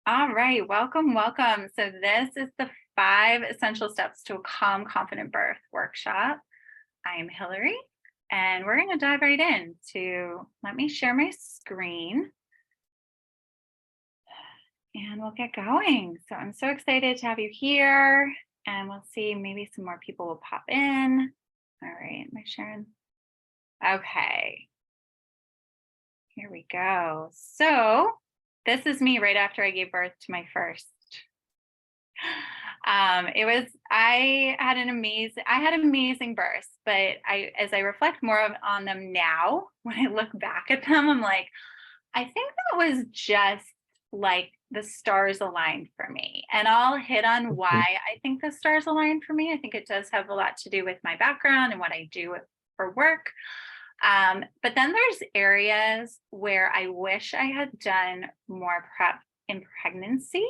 All right, welcome, welcome. So this is the 5 essential steps to a calm, confident birth workshop. I am Hillary, and we're going to dive right in to let me share my screen and we'll get going. So I'm so excited to have you here, and we'll see, maybe some more people will pop in. All right, am I sharing? Okay, here we go. So this is me right after I gave birth to my first. I had amazing births, but as I reflect more on them now, when I look back at them, I'm like, I think that was just like the stars aligned for me. And I'll hit on why Mhm. I think the stars aligned for me. I think it does have a lot to do with my background and what I do for work. But then there's areas where I wish I had done more prep in pregnancy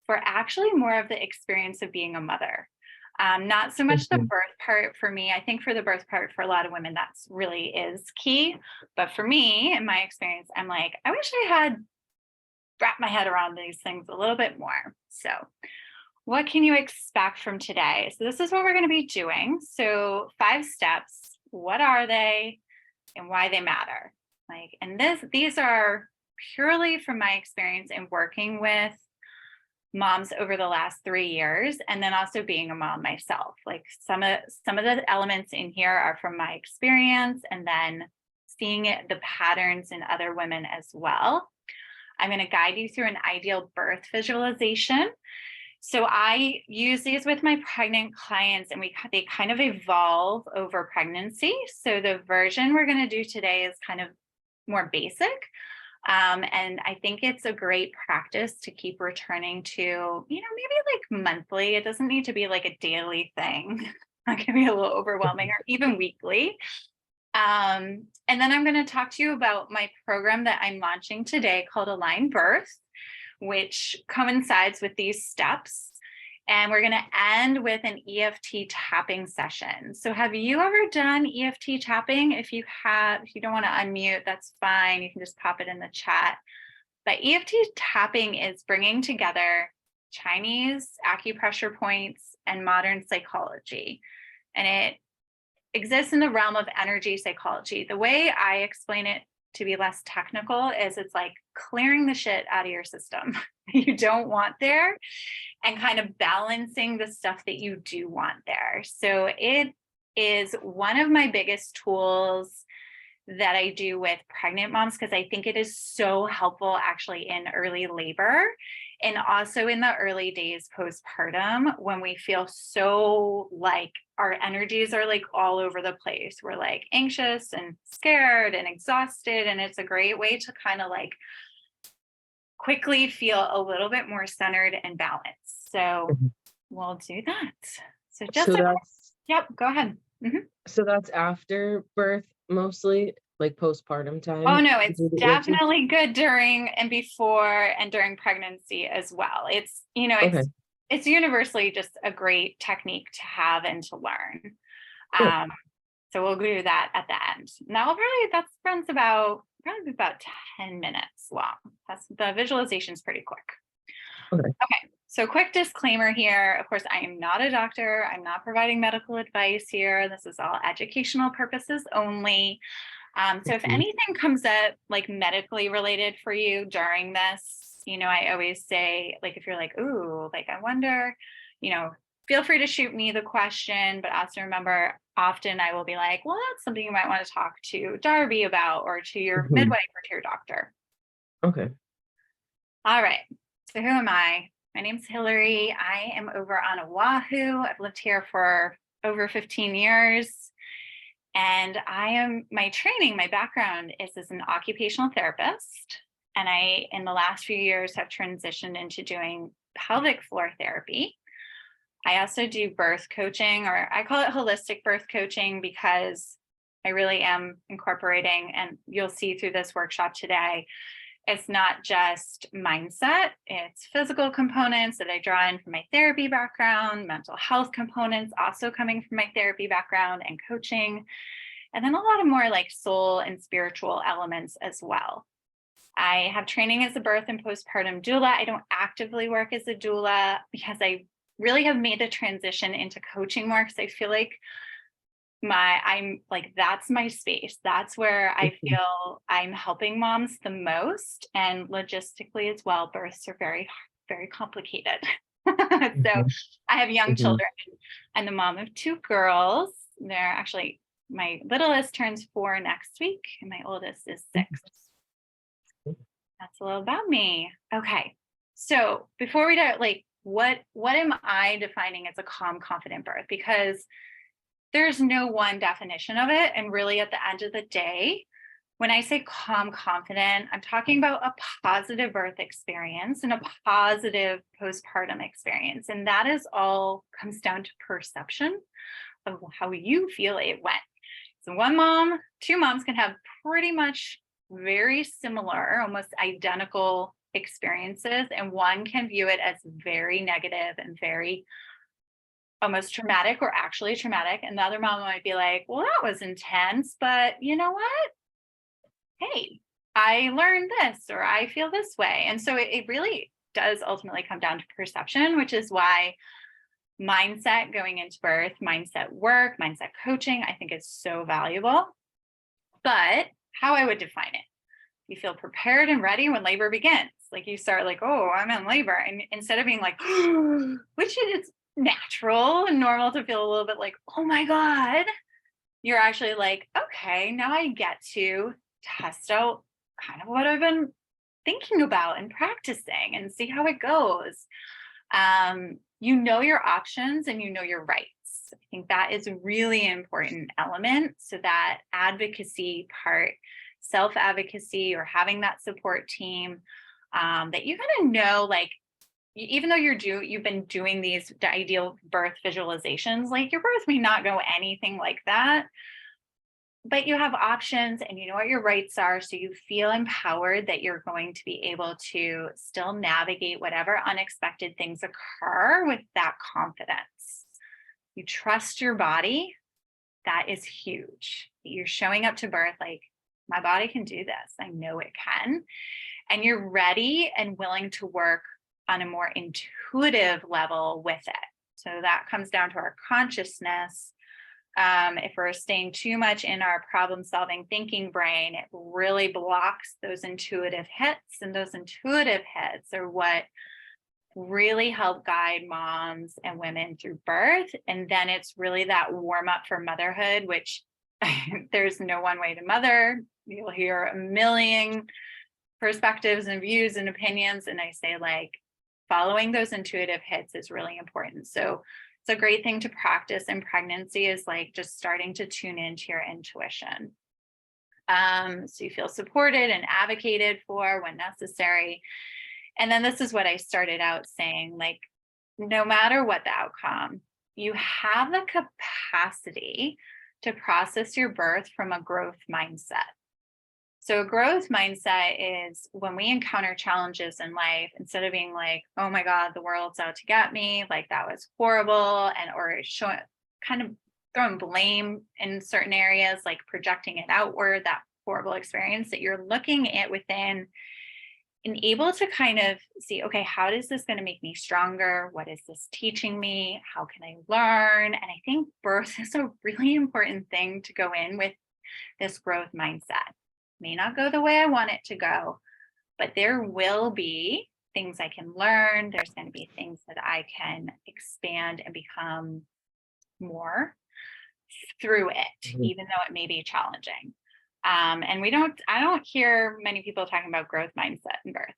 for actually more of the experience of being a mother. Not so much the Mhm. birth part for me. I think for the birth part for a lot of women, that's really is key. But for me, in my experience, I'm like, I wish I had wrapped my head around these things a little bit more. So, what can you expect from today? So, this is what we're going to be doing. So, 5 steps. What are they and why they matter? These are purely from my experience in working with moms over the last 3 years, and then also being a mom myself. Like some of the elements in here are from my experience, and then seeing the patterns in other women as well. I'm going to guide you through an ideal birth visualization. So I use these with my pregnant clients, and they kind of evolve over pregnancy. So the version we're going to do today is kind of more basic, and I think it's a great practice to keep returning to, maybe like monthly. It doesn't need to be like a daily thing. That can be a little overwhelming, or even weekly. And then I'm going to talk to you about my program that I'm launching today called Align Birth, which coincides with these steps. And we're going to end with an EFT tapping session. So, have you ever done EFT tapping? If you don't want to unmute, that's fine. You can just pop it in the chat. But EFT tapping is bringing together Chinese acupressure points and modern psychology. And it exists in the realm of energy psychology. The way I explain it to be less technical is it's like clearing the shit out of your system you don't want there, and kind of balancing the stuff that you do want there. So it is one of my biggest tools that I do with pregnant moms, because I think it is so helpful actually in early labor and also in the early days postpartum, when we feel so like our energies are like all over the place. We're like anxious and scared and exhausted. And it's a great way to kind of like quickly feel a little bit more centered and balanced. So Mhm. we'll do that. So just So a quick, that's yep, go ahead. Mhm. so that's after birth mostly, like postpartum Oh, time? no, You it's do the EFT? definitely good during and before and during pregnancy as well. Okay, It's universally just a great technique to have and to learn. cool. Um, so we'll do that at the end. That runs about 10 minutes long. The visualization is pretty quick. Okay. Okay, so quick disclaimer here. Of course, I am not a doctor. I'm not providing medical advice here. This is all educational purposes only. So if Mhm. anything comes up like medically related for you during this, I always say, like, if you're like, ooh, like, I wonder, feel free to shoot me the question, but also remember, often I will be like, well, that's something you might want to talk to Darby about, or to your Mhm. midwife or to your doctor. Okay. All right. So who am I? My name's Hillary. I am over on Oahu. I've lived here for over 15 years. And my background is as an occupational therapist. And in the last few years, have transitioned into doing pelvic floor therapy. I also do birth coaching, or I call it holistic birth coaching, because I really am incorporating, and you'll see through this workshop today, it's not just mindset, it's physical components that I draw in from my therapy background, mental health components also coming from my therapy background and coaching, and then a lot of more like soul and spiritual elements as well. I have training as a birth and postpartum doula. I don't actively work as a doula because I really have made the transition into coaching more because I feel like I'm like, that's my space. That's where I Mhm, feel I'm helping moms the most. And logistically as well, births are very, very complicated. So mhm, I have young mhm, children. I'm the mom of two girls. They're actually, my littlest turns 4 next week, and my oldest is 6. mhm. That's a little about me. Okay. So before we do, like, what am I defining as a calm, confident birth? Because there's no one definition of it. And really, at the end of the day, when I say calm, confident, I'm talking about a positive birth experience and a positive postpartum experience. And that is all comes down to perception of how you feel it went. So one mom, two moms can have pretty much very similar, almost identical experiences, and one can view it as very negative and very almost traumatic or actually traumatic. And the other mom might be like, well, that was intense, but you know what? Hey, I learned this or I feel this way. And so it really does ultimately come down to perception, which is why mindset going into birth, mindset work, mindset coaching, I think is so valuable. But how I would define it, you feel prepared and ready when labor begins. Like you start like, oh, I'm in labor. And instead of being like, which is natural and normal to feel a little bit like, oh my God, you're actually like, okay, now I get to test out kind of what I've been thinking about and practicing and see how it goes. You know your options and you know your rights. I think that is a really important element. So that advocacy part, self advocacy, or having that support team, that you kind of know, like, even though you've been doing these ideal birth visualizations, like your birth may not go anything like that, but you have options and you know what your rights are. So you feel empowered that you're going to be able to still navigate whatever unexpected things occur with that confidence. You trust your body. That is huge. You're showing up to birth like, my body can do this. I know it can. And you're ready and willing to work on a more intuitive level with it. So that comes down to our consciousness. If we're staying too much in our problem solving thinking brain, it really blocks those intuitive hits. And those intuitive hits are what really help guide moms and women through birth. And then it's really that warm up for motherhood, which there's no one way to mother. You'll hear a million perspectives and views and opinions. And I say, like, following those intuitive hits is really important. So it's a great thing to practice in pregnancy, is like just starting to tune into your intuition. So you feel supported and advocated for when necessary. And then this is what I started out saying, like, no matter what the outcome, you have the capacity to process your birth from a growth mindset. So a growth mindset is when we encounter challenges in life, instead of being like, oh my God, the world's out to get me, like that was horrible, and or showing kind of throwing blame in certain areas, like projecting it outward, that horrible experience, that you're looking at within and able to kind of see, okay, how is this going to make me stronger? What is this teaching me? How can I learn? And I think birth is a really important thing to go in with this growth mindset. May not go the way I want it to go, but there will be things I can learn. There's going to be things that I can expand and become more through it, Mhm, even though it may be challenging. And I don't hear many people talking about growth mindset in birth.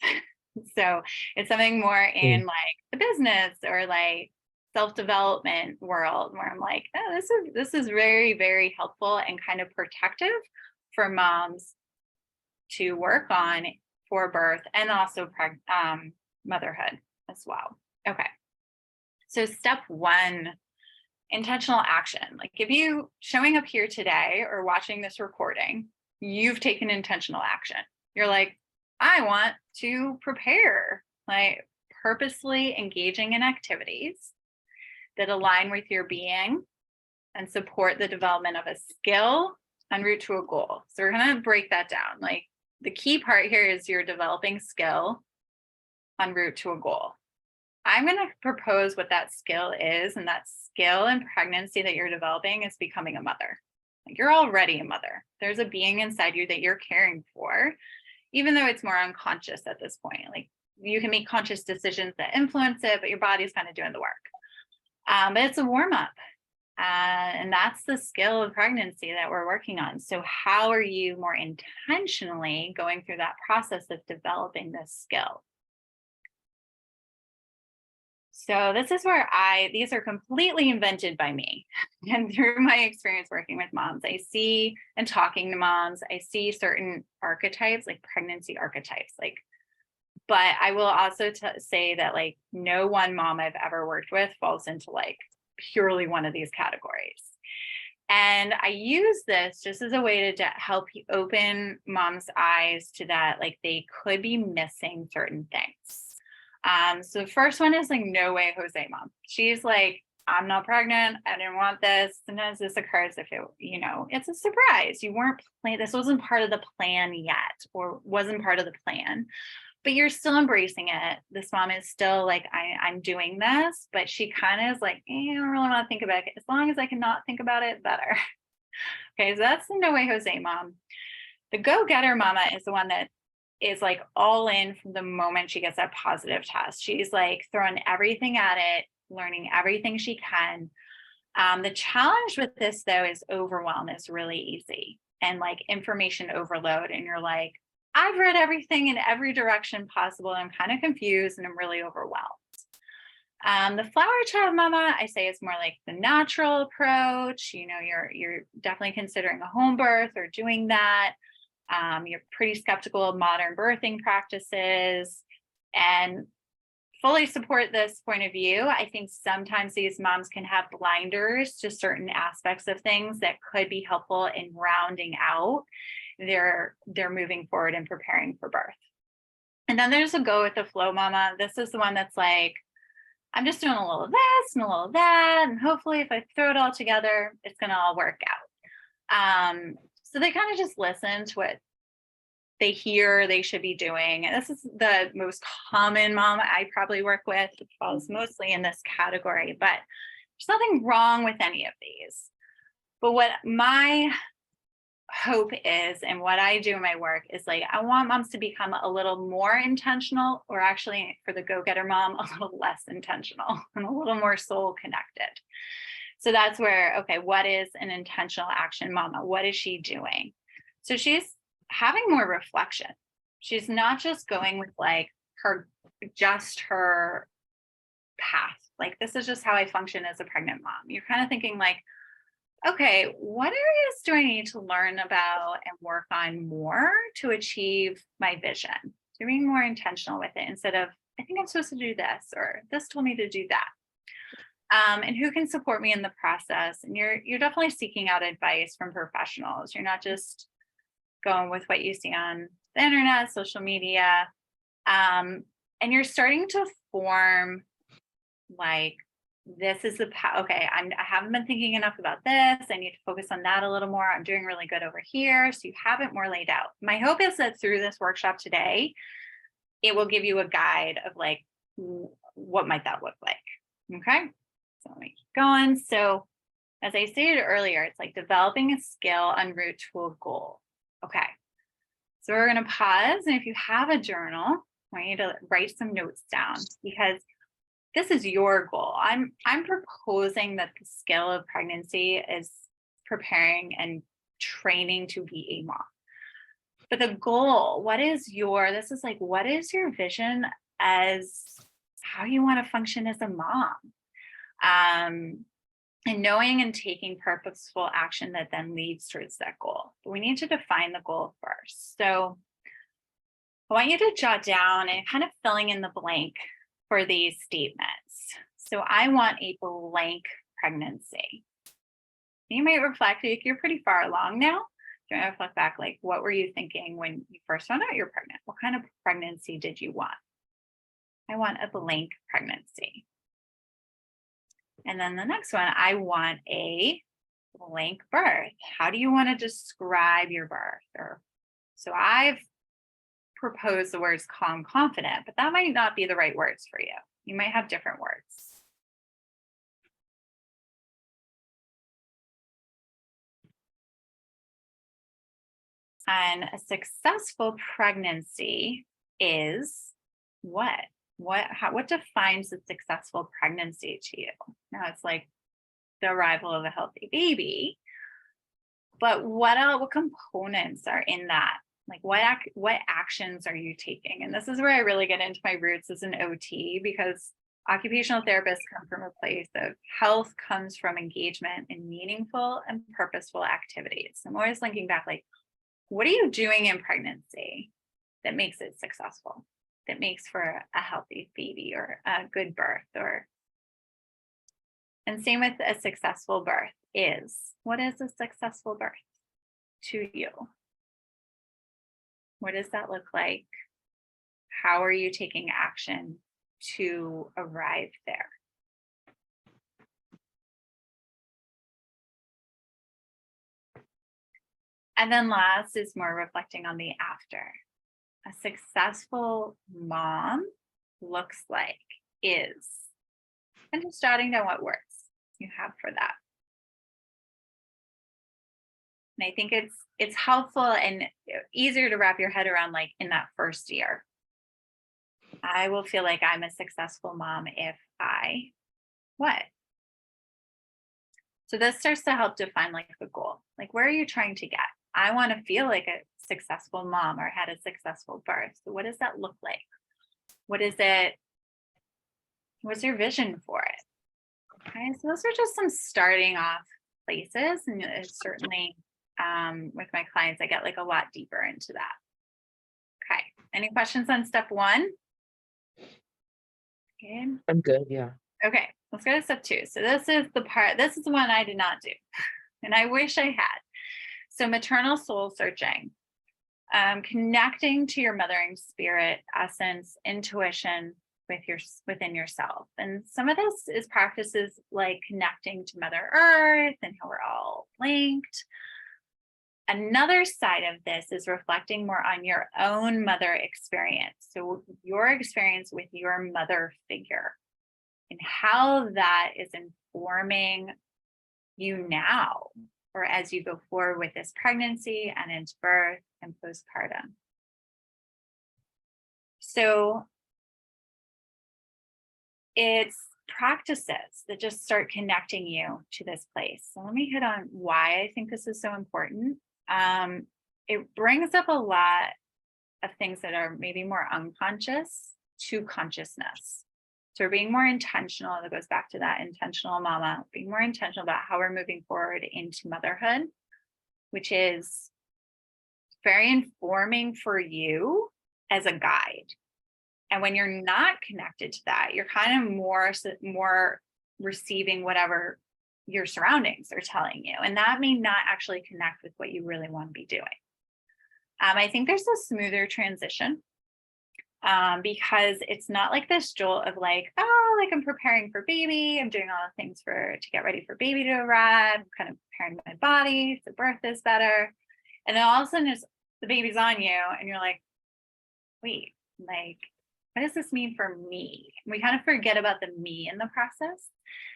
So it's something more mhm, in like the business or like self-development world, where I'm like, oh, this is very, very helpful and kind of protective for moms to work on for birth and also motherhood as well. Okay. So step one, intentional action. Like if you showing up here today or watching this recording, you've taken intentional action. You're like, I want to prepare, like purposely engaging in activities that align with your being and support the development of a skill en route to a goal. So we're going to break that down. Like, the key part here is you're developing skill en route to a goal. I'm going to propose what that skill is, and that skill in pregnancy that you're developing is becoming a mother. Like, you're already a mother. There's a being inside you that you're caring for, even though it's more unconscious at this point. Like, you can make conscious decisions that influence it, but your body's kind of doing the work. But it's a warm up. And that's the skill of pregnancy that we're working on. So how are you more intentionally going through that process of developing this skill? So this is where these are completely invented by me. And through my experience working with moms, I see and talking to moms, I see certain archetypes, like pregnancy archetypes, but I will also say that like no one mom I've ever worked with falls into like purely one of these categories. And I use this just as a way to help you open moms' eyes to that, like they could be missing certain things. So the first one is like, no way, Jose mom. She's like, I'm not pregnant. I didn't want this. Sometimes this occurs if it, it's a surprise. You weren't planning. This wasn't part of the plan yet, or wasn't part of the plan, but you're still embracing it. This mom is still like, I'm doing this, but she kind of is like, I don't really want to think about it. As long as I can not think about it, better. Okay, so that's the no way, Jose mom. The go-getter mama is the one that is like all in from the moment she gets that positive test. She's like throwing everything at it, learning everything she can. The challenge with this though is overwhelm is really easy, and like information overload. And you're like, I've read everything in every direction possible. I'm kind of confused and I'm really overwhelmed. The flower child mama, I say, is more like the natural approach. You're definitely considering a home birth or doing that. You're pretty skeptical of modern birthing practices and fully support this point of view. I think sometimes these moms can have blinders to certain aspects of things that could be helpful in rounding out their moving forward and preparing for birth. And then there's a go with the flow mama. This is the one that's like, I'm just doing a little of this and a little of that, and hopefully if I throw it all together, it's going to all work out. So they kind of just listen to what they hear they should be doing. And this is the most common mom I probably work with. It falls mostly in this category, but there's nothing wrong with any of these. But what my hope is, and what I do in my work, is like, I want moms to become a little more intentional, or actually for the go-getter mom, a little less intentional and a little more soul connected. So that's where, okay, what is an intentional action mama? What is she doing? So she's having more reflection. She's not just going with like her path. Like, this is just how I function as a pregnant mom. You're kind of thinking like, okay, what areas do I need to learn about and work on more to achieve my vision? So being more intentional with it instead of, I think I'm supposed to do this, or this told me to do that. And who can support me in the process? And you're definitely seeking out advice from professionals. You're not just going with what you see on the internet, social media. And you're starting to form like, this is the path. Okay, I haven't been thinking enough about this. I need to focus on that a little more. I'm doing really good over here. So you have it more laid out. My hope is that through this workshop today, it will give you a guide of like, what might that look like? Okay, so let me keep going. So as I stated earlier, it's like developing a skill en route to a goal. Okay, so we're going to pause. And if you have a journal, I want you to write some notes down, because this is your goal. I'm proposing that the skill of pregnancy is preparing and training to be a mom. But the goal, what is your vision as how you want to function as a mom? And knowing and taking purposeful action that then leads towards that goal. But we need to define the goal first. So I want you to jot down and kind of filling in the blank for these statements. So I want a blank pregnancy. You might reflect, like, you're pretty far along now. You're going to reflect back, like, what were you thinking when you first found out you're pregnant? What kind of pregnancy did you want? I want a blank pregnancy. And then the next one, I want a blank birth. How do you want to describe your birth? So I've propose the words calm, confident, but that might not be the right words for you. You might have different words. And a successful pregnancy is what? What defines a successful pregnancy to you? Now it's like the arrival of a healthy baby, but what components are in that? Like what actions are you taking? And this is where I really get into my roots as an OT, because occupational therapists come from a place of health comes from engagement in meaningful and purposeful activities. I'm always linking back, like, what are you doing in pregnancy that makes it successful, that makes for a healthy baby or a good birth? And same with a successful birth what is a successful birth to you? What does that look like? How are you taking action to arrive there? And then last is more reflecting on the after. A successful mom looks like, is, and just jotting down what words you have for that. And I think it's helpful and easier to wrap your head around, like in that first year. I will feel like I'm a successful mom if I what? So this starts to help define like the goal. Like, where are you trying to get? I want to feel like a successful mom or had a successful birth. So what does that look like? What is it? What's your vision for it? Okay, so those are just some starting off places. And it's certainly with my clients, I get like a lot deeper into that. Okay, any questions on step one? Okay. I'm good. Yeah. Okay, let's go to step two. So this is the one I did not do, and I wish I had. So maternal soul searching, connecting to your mothering spirit, essence, intuition within yourself. And some of this is practices like connecting to Mother Earth and how we're all linked. Another side of this is reflecting more on your own mother experience. So your experience with your mother figure and how that is informing you now, or as you go forward with this pregnancy and into birth and postpartum. So it's practices that just start connecting you to this place. So let me hit on why I think this is so important. It brings up a lot of things that are maybe more unconscious to consciousness. So we're being more intentional. That goes back to that intentional mama, being more intentional about how we're moving forward into motherhood, which is very informing for you as a guide. And when you're not connected to that, you're kind of more receiving whatever your surroundings are telling you. And that may not actually connect with what you really want to be doing. I think there's a smoother transition because it's not like this jolt of like, oh, like I'm preparing for baby. I'm doing all the things to get ready for baby to arrive. I'm kind of preparing my body. So birth is better. And then all of a sudden the baby's on you and you're like, wait, like, what does this mean for me? And we kind of forget about the me in the process.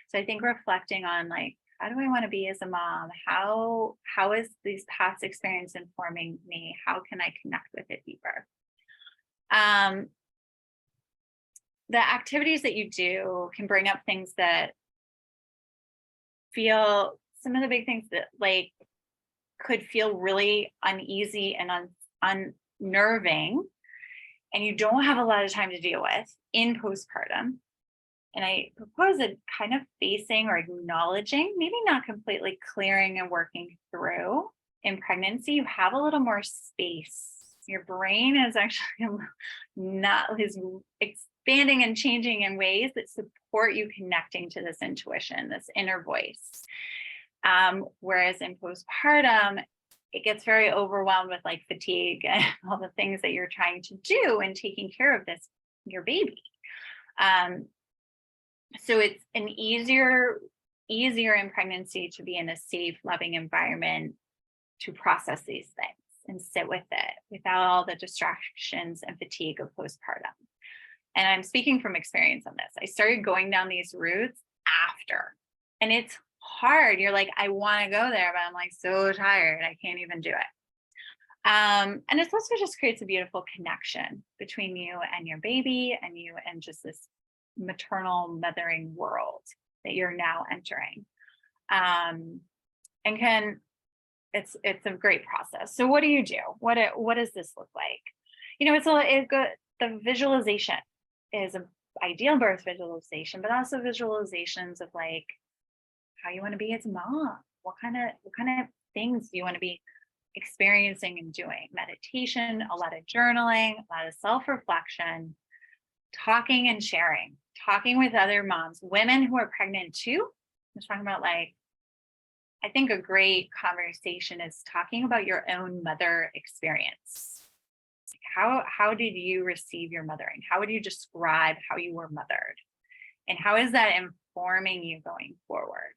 So I think reflecting on like, how do I want to be as a mom? How is these past experience informing me? How can I connect with it deeper? The activities that you do can bring up things that feel, some of the big things that like could feel really uneasy and unnerving, and you don't have a lot of time to deal with in postpartum. And I propose it kind of facing or acknowledging, maybe not completely clearing and working through. In pregnancy, you have a little more space. Your brain is actually is expanding and changing in ways that support you connecting to this intuition, this inner voice. Whereas in postpartum, it gets very overwhelmed with like fatigue and all the things that you're trying to do and taking care of your baby. So it's an easier in pregnancy to be in a safe, loving environment to process these things and sit with it without all the distractions and fatigue of postpartum. And I'm speaking from experience on this. I started going down these routes after, and it's hard. You're like, I want to go there, but I'm like so tired. I can't even do it. And it's also just creates a beautiful connection between you and your baby and you and just this maternal mothering world that you're now entering. And it's a great process. So what do you do? What does this look like? It's good. The visualization is an ideal birth visualization, but also visualizations of like how you want to be as a mom. What kind of things do you want to be experiencing and doing? Meditation, a lot of journaling, a lot of self-reflection, talking and sharing, talking with other moms, women who are pregnant too. I'm talking about like, I think a great conversation is talking about your own mother experience. How did you receive your mothering? How would you describe how you were mothered? And how is that informing you going forward?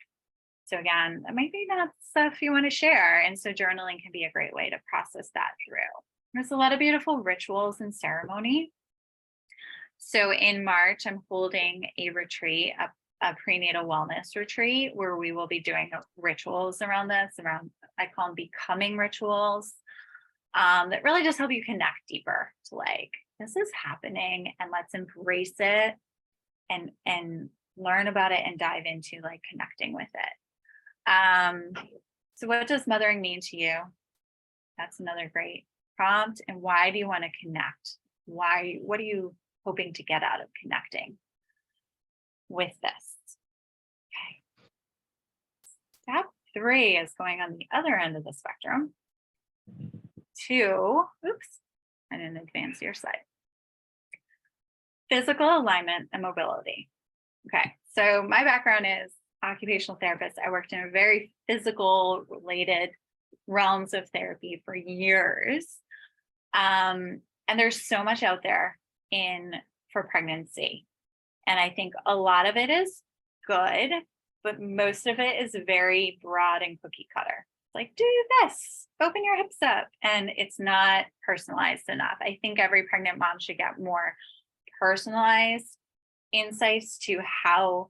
So again, that might be not stuff you want to share. And so journaling can be a great way to process that through. There's a lot of beautiful rituals and ceremony. So in March, I'm holding a retreat, a prenatal wellness retreat, where we will be doing rituals around this, I call them becoming rituals, that really just help you connect deeper to like, this is happening and let's embrace it and learn about it and dive into like connecting with it. So what does mothering mean to you? That's another great prompt. And why do you want to connect? What are you hoping to get out of connecting with this? Okay. Step 3 is going on the other end of the spectrum to, I didn't advance your slide. Physical alignment and mobility. Okay, so my background is occupational therapist. I worked in a very physical related realms of therapy for years. And there's so much out there for pregnancy. And I think a lot of it is good, but most of it is very broad and cookie cutter. Like, do this, open your hips up. And it's not personalized enough. I think every pregnant mom should get more personalized insights to how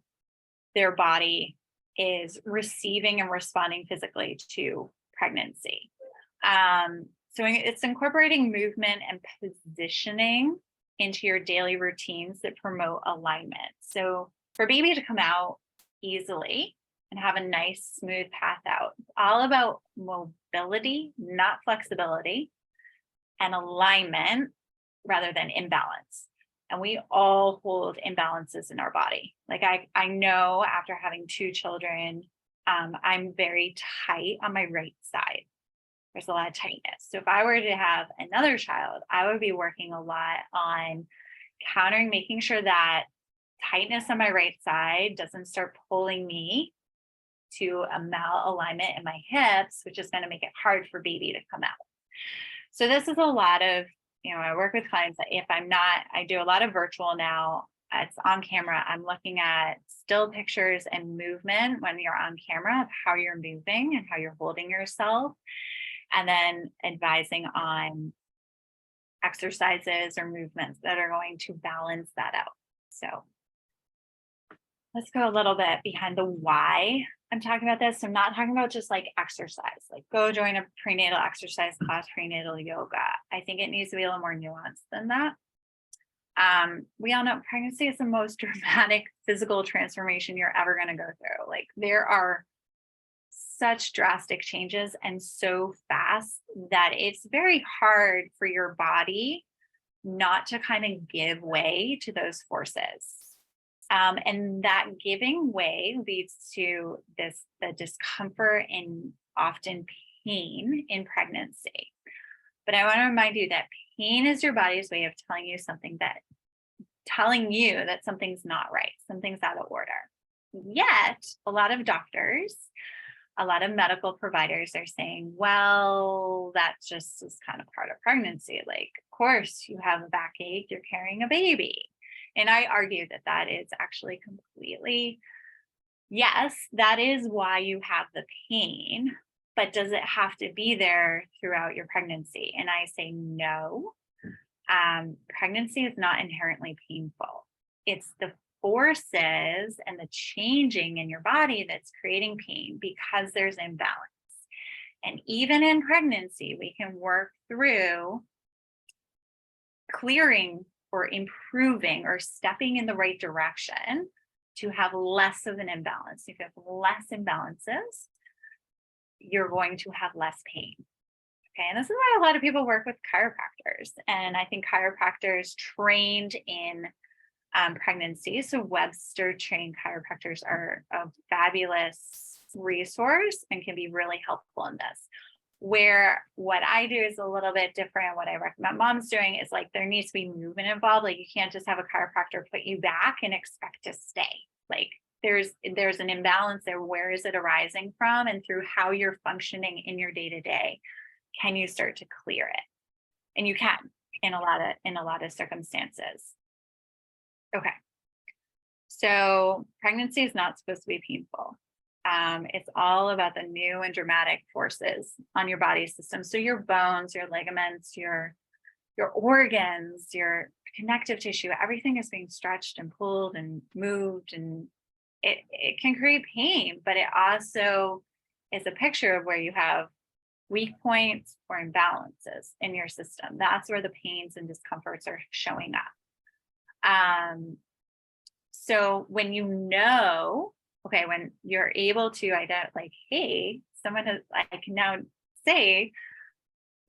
their body is receiving and responding physically to pregnancy. So it's incorporating movement and positioning into your daily routines that promote alignment. So for baby to come out easily and have a nice smooth path out, it's all about mobility, not flexibility, and alignment rather than imbalance. And we all hold imbalances in our body. Like I know after having 2 children, I'm very tight on my right side. There's a lot of tightness. So if I were to have another child, I would be working a lot on countering, making sure that tightness on my right side doesn't start pulling me to a malalignment in my hips, which is going to make it hard for baby to come out. So this is a lot of, I work with clients that if I'm not, I do a lot of virtual now. It's on camera. I'm looking at still pictures and movement when you're on camera of how you're moving and how you're holding yourself. And then advising on exercises or movements that are going to balance that out. So let's go a little bit behind the why I'm talking about this. I'm not talking about just like exercise, like go join a prenatal exercise class, prenatal yoga. I think it needs to be a little more nuanced than that. We all know pregnancy is the most dramatic physical transformation you're ever going to go through. Like there are such drastic changes and so fast that it's very hard for your body not to kind of give way to those forces. And that giving way leads to the discomfort and often pain in pregnancy. But I want to remind you that pain is your body's way of telling you that something's not right, something's out of order. Yet, a lot of doctors, a lot of medical providers are saying, well, that just is kind of part of pregnancy. Like, of course, you have a backache, you're carrying a baby. And I argue that is actually completely, yes, that is why you have the pain, but does it have to be there throughout your pregnancy? And I say no. Pregnancy is not inherently painful. It's the forces and the changing in your body that's creating pain because there's imbalance. And even in pregnancy, we can work through clearing or improving or stepping in the right direction to have less of an imbalance. If you have less imbalances, you're going to have less pain. Okay, and this is why a lot of people work with chiropractors. And I think chiropractors trained in pregnancy, so Webster trained chiropractors are a fabulous resource and can be really helpful in this. Where what I do is a little bit different. What I recommend moms doing is like there needs to be movement involved. Like you can't just have a chiropractor put you back and expect to stay. Like there's an imbalance there. Where is it arising from? And through how you're functioning in your day-to-day, can you start to clear it? And you can in a lot of circumstances. Okay. So pregnancy is not supposed to be painful. It's all about the new and dramatic forces on your body system. So your bones, your ligaments, your organs, your connective tissue, everything is being stretched and pulled and moved, and it can create pain, but it also is a picture of where you have weak points or imbalances in your system. That's where the pains and discomforts are showing up. So when you know, okay, when you're able to identify, like, hey, I can now say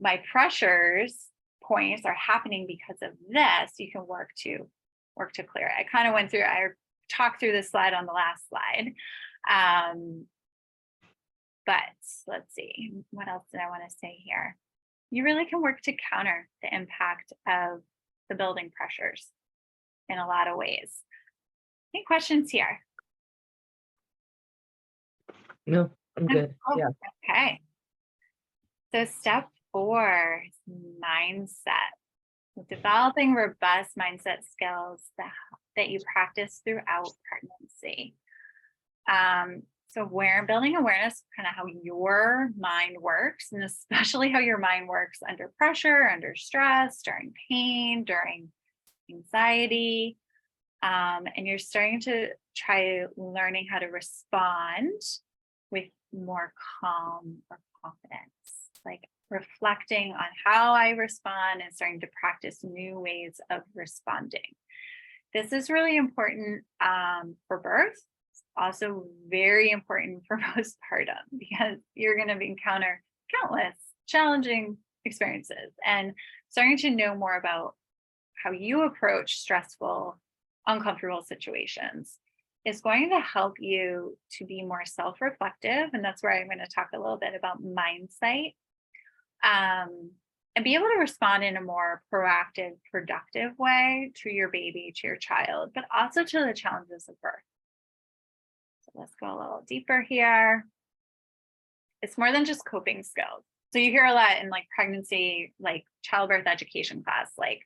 my pressures points are happening because of this, you can work to clear it. I talked through this slide on the last slide. But let's see, what else did I want to say here? You really can work to counter the impact of the building pressures in a lot of ways. Any questions here? No, I'm good. Oh, Yeah. okay. So step 4 is mindset. Developing robust mindset skills that you practice throughout pregnancy. So building awareness of kind of how your mind works, and especially how your mind works under pressure, under stress, during pain, during anxiety. And you're starting to try learning how to respond with more calm or confidence, like reflecting on how I respond and starting to practice new ways of responding. This is really important for birth. It's also very important for postpartum because you're going to encounter countless challenging experiences, and starting to know more about how you approach stressful, uncomfortable situations is going to help you to be more self-reflective. And that's where I'm going to talk a little bit about mindset, and be able to respond in a more proactive, productive way to your baby, to your child, but also to the challenges of birth. So let's go a little deeper here. It's more than just coping skills. So you hear a lot in like pregnancy, like childbirth education class, like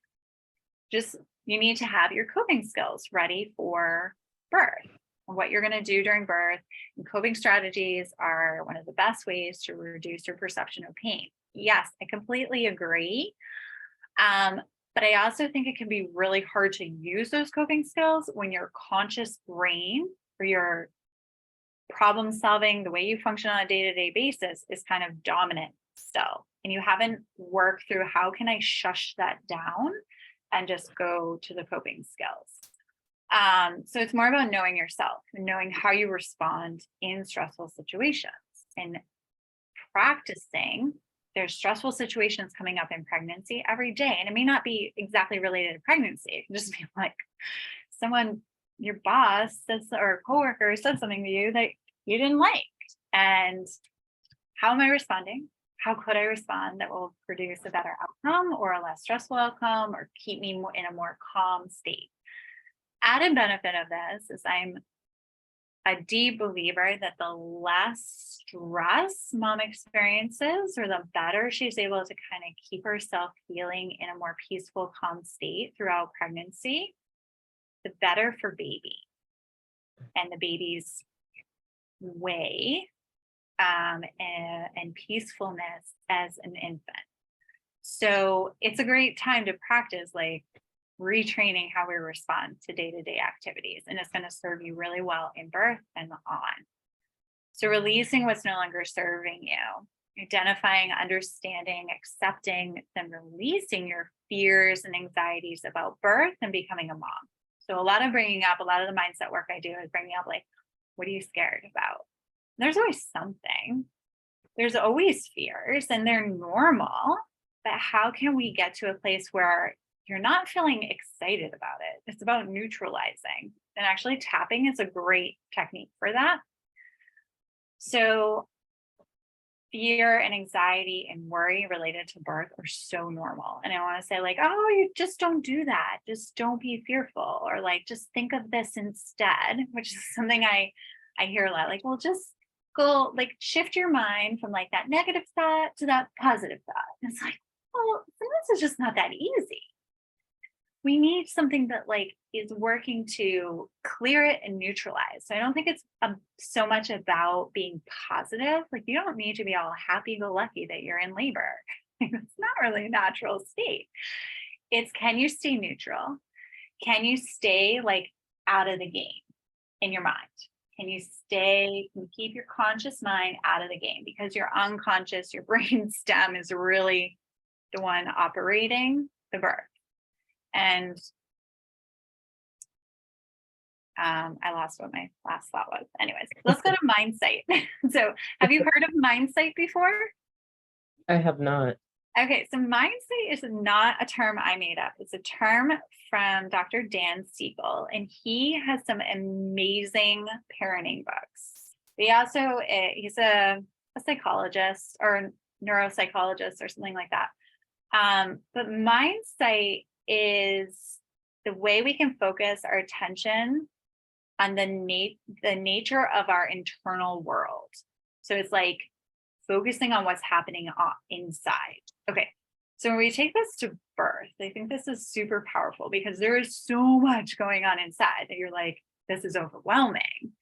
just you need to have your coping skills ready for birth and what you're going to do during birth. And coping strategies are one of the best ways to reduce your perception of pain. Yes, I completely agree. But I also think it can be really hard to use those coping skills when your conscious brain or your problem solving, the way you function on a day-to-day basis is kind of dominant still. And you haven't worked through how can I shush that down and just go to the coping skills. So it's more about knowing yourself and knowing how you respond in stressful situations and practicing. There's stressful situations coming up in pregnancy every day. And it may not be exactly related to pregnancy. It can just be like your boss says, or a coworker said something to you that you didn't like. And how am I responding? How could I respond that will produce a better outcome or a less stressful outcome or keep me in a more calm state? Added benefit of this is I'm a deep believer that the less stress mom experiences, or the better she's able to kind of keep herself feeling in a more peaceful, calm state throughout pregnancy, the better for baby and the baby's way and peacefulness as an infant. So it's a great time to practice like retraining how we respond to day-to-day activities. And it's going to serve you really well in birth and on. So releasing what's no longer serving you, identifying, understanding, accepting, then releasing your fears and anxieties about birth and becoming a mom. So a lot of the mindset work I do is bringing up like, what are you scared about? And there's always something. There's always fears and they're normal, but how can we get to a place where you're not feeling excited about it? It's about neutralizing, and actually tapping is a great technique for that. So fear and anxiety and worry related to birth are so normal. And I want to say like, oh, you just don't do that. Just don't be fearful, or like, just think of this instead, which is something I hear a lot. Like, well, just go like shift your mind from like that negative thought to that positive thought. And it's like, well, sometimes it's just not that easy. We need something that like is working to clear it and neutralize. So I don't think it's so much about being positive. Like you don't need to be all happy-go-lucky that you're in labor. It's not really a natural state. It's, can you stay neutral? Can you stay like out of the game in your mind? Can you keep your conscious mind out of the game? Because your unconscious, your brain stem is really the one operating the birth. And I lost what my last thought was. Anyways, let's go to Mindsight. So have you heard of Mindsight before? I have not. Okay, so Mindsight is not a term I made up. It's a term from Dr. Dan Siegel, and he has some amazing parenting books. He's a psychologist or neuropsychologist or something like that. But Mindsight is the way we can focus our attention on the nature of our internal world. So it's like focusing on what's happening inside. Okay, so when we take this to birth, I think this is super powerful because there is so much going on inside that you're like, this is overwhelming.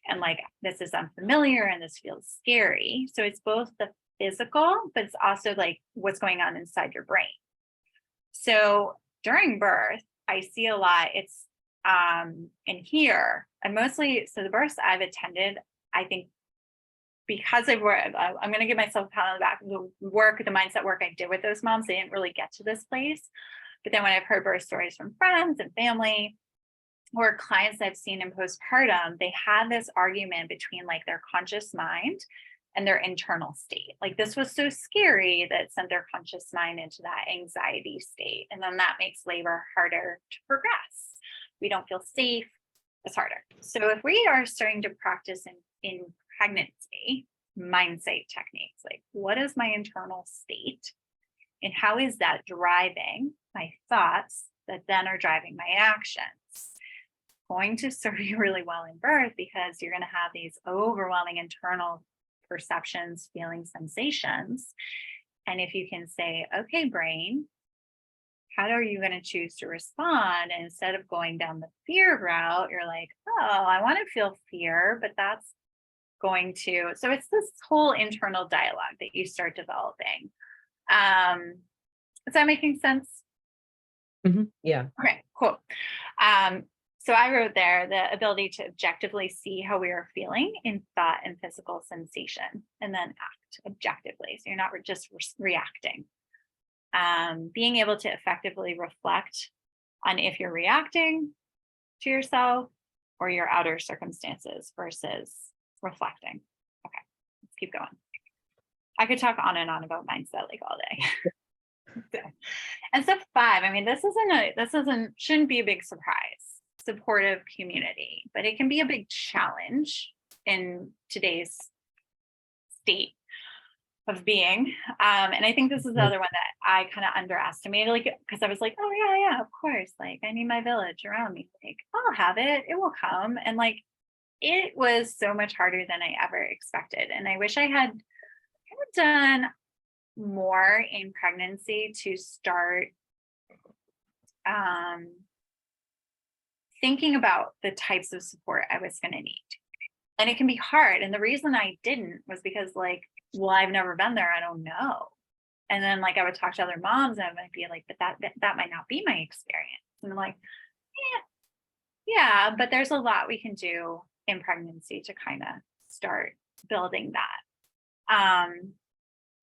And like, this is unfamiliar and this feels scary. So it's both the physical, but it's also like what's going on inside your brain. So during birth, I see a lot. It's in here, and mostly, so the births I've attended, I think because I'm going to give myself a pat on the back. The mindset work I did with those moms, they didn't really get to this place. But then when I've heard birth stories from friends and family or clients I've seen in postpartum, they had this argument between like their conscious mind and their internal state. Like this was so scary that it sent their conscious mind into that anxiety state. And then that makes labor harder to progress. We don't feel safe, it's harder. So if we are starting to practice in pregnancy, mindset techniques, like what is my internal state and how is that driving my thoughts that then are driving my actions? Going to serve you really well in birth because you're going to have these overwhelming internal perceptions, feelings, sensations. And if you can say, okay, brain, how are you going to choose to respond? And instead of going down the fear route, you're like, oh, I want to feel fear, but that's going to, so it's this whole internal dialogue that you start developing. Is that making sense? Yeah. Okay, cool. So I wrote there the ability to objectively see how we are feeling in thought and physical sensation, and then act objectively. So you're not just reacting. Being able to effectively reflect on if you're reacting to yourself or your outer circumstances versus reflecting. Okay, let's keep going. I could talk on and on about mindset like all day. And step 5, I mean, this shouldn't be a big surprise. Supportive community, but it can be a big challenge in today's state of being. And I think this is the other one that I kind of underestimated, like, because I was like, oh yeah, of course, like I need my village around me, like I'll have it, it will come. And like it was so much harder than I ever expected. And I wish I had done more in pregnancy to start thinking about the types of support I was going to need. And it can be hard. And the reason I didn't was because like, well, I've never been there. I don't know. And then like I would talk to other moms and I might be like, but that might not be my experience. And I'm like, yeah, but there's a lot we can do in pregnancy to kind of start building that.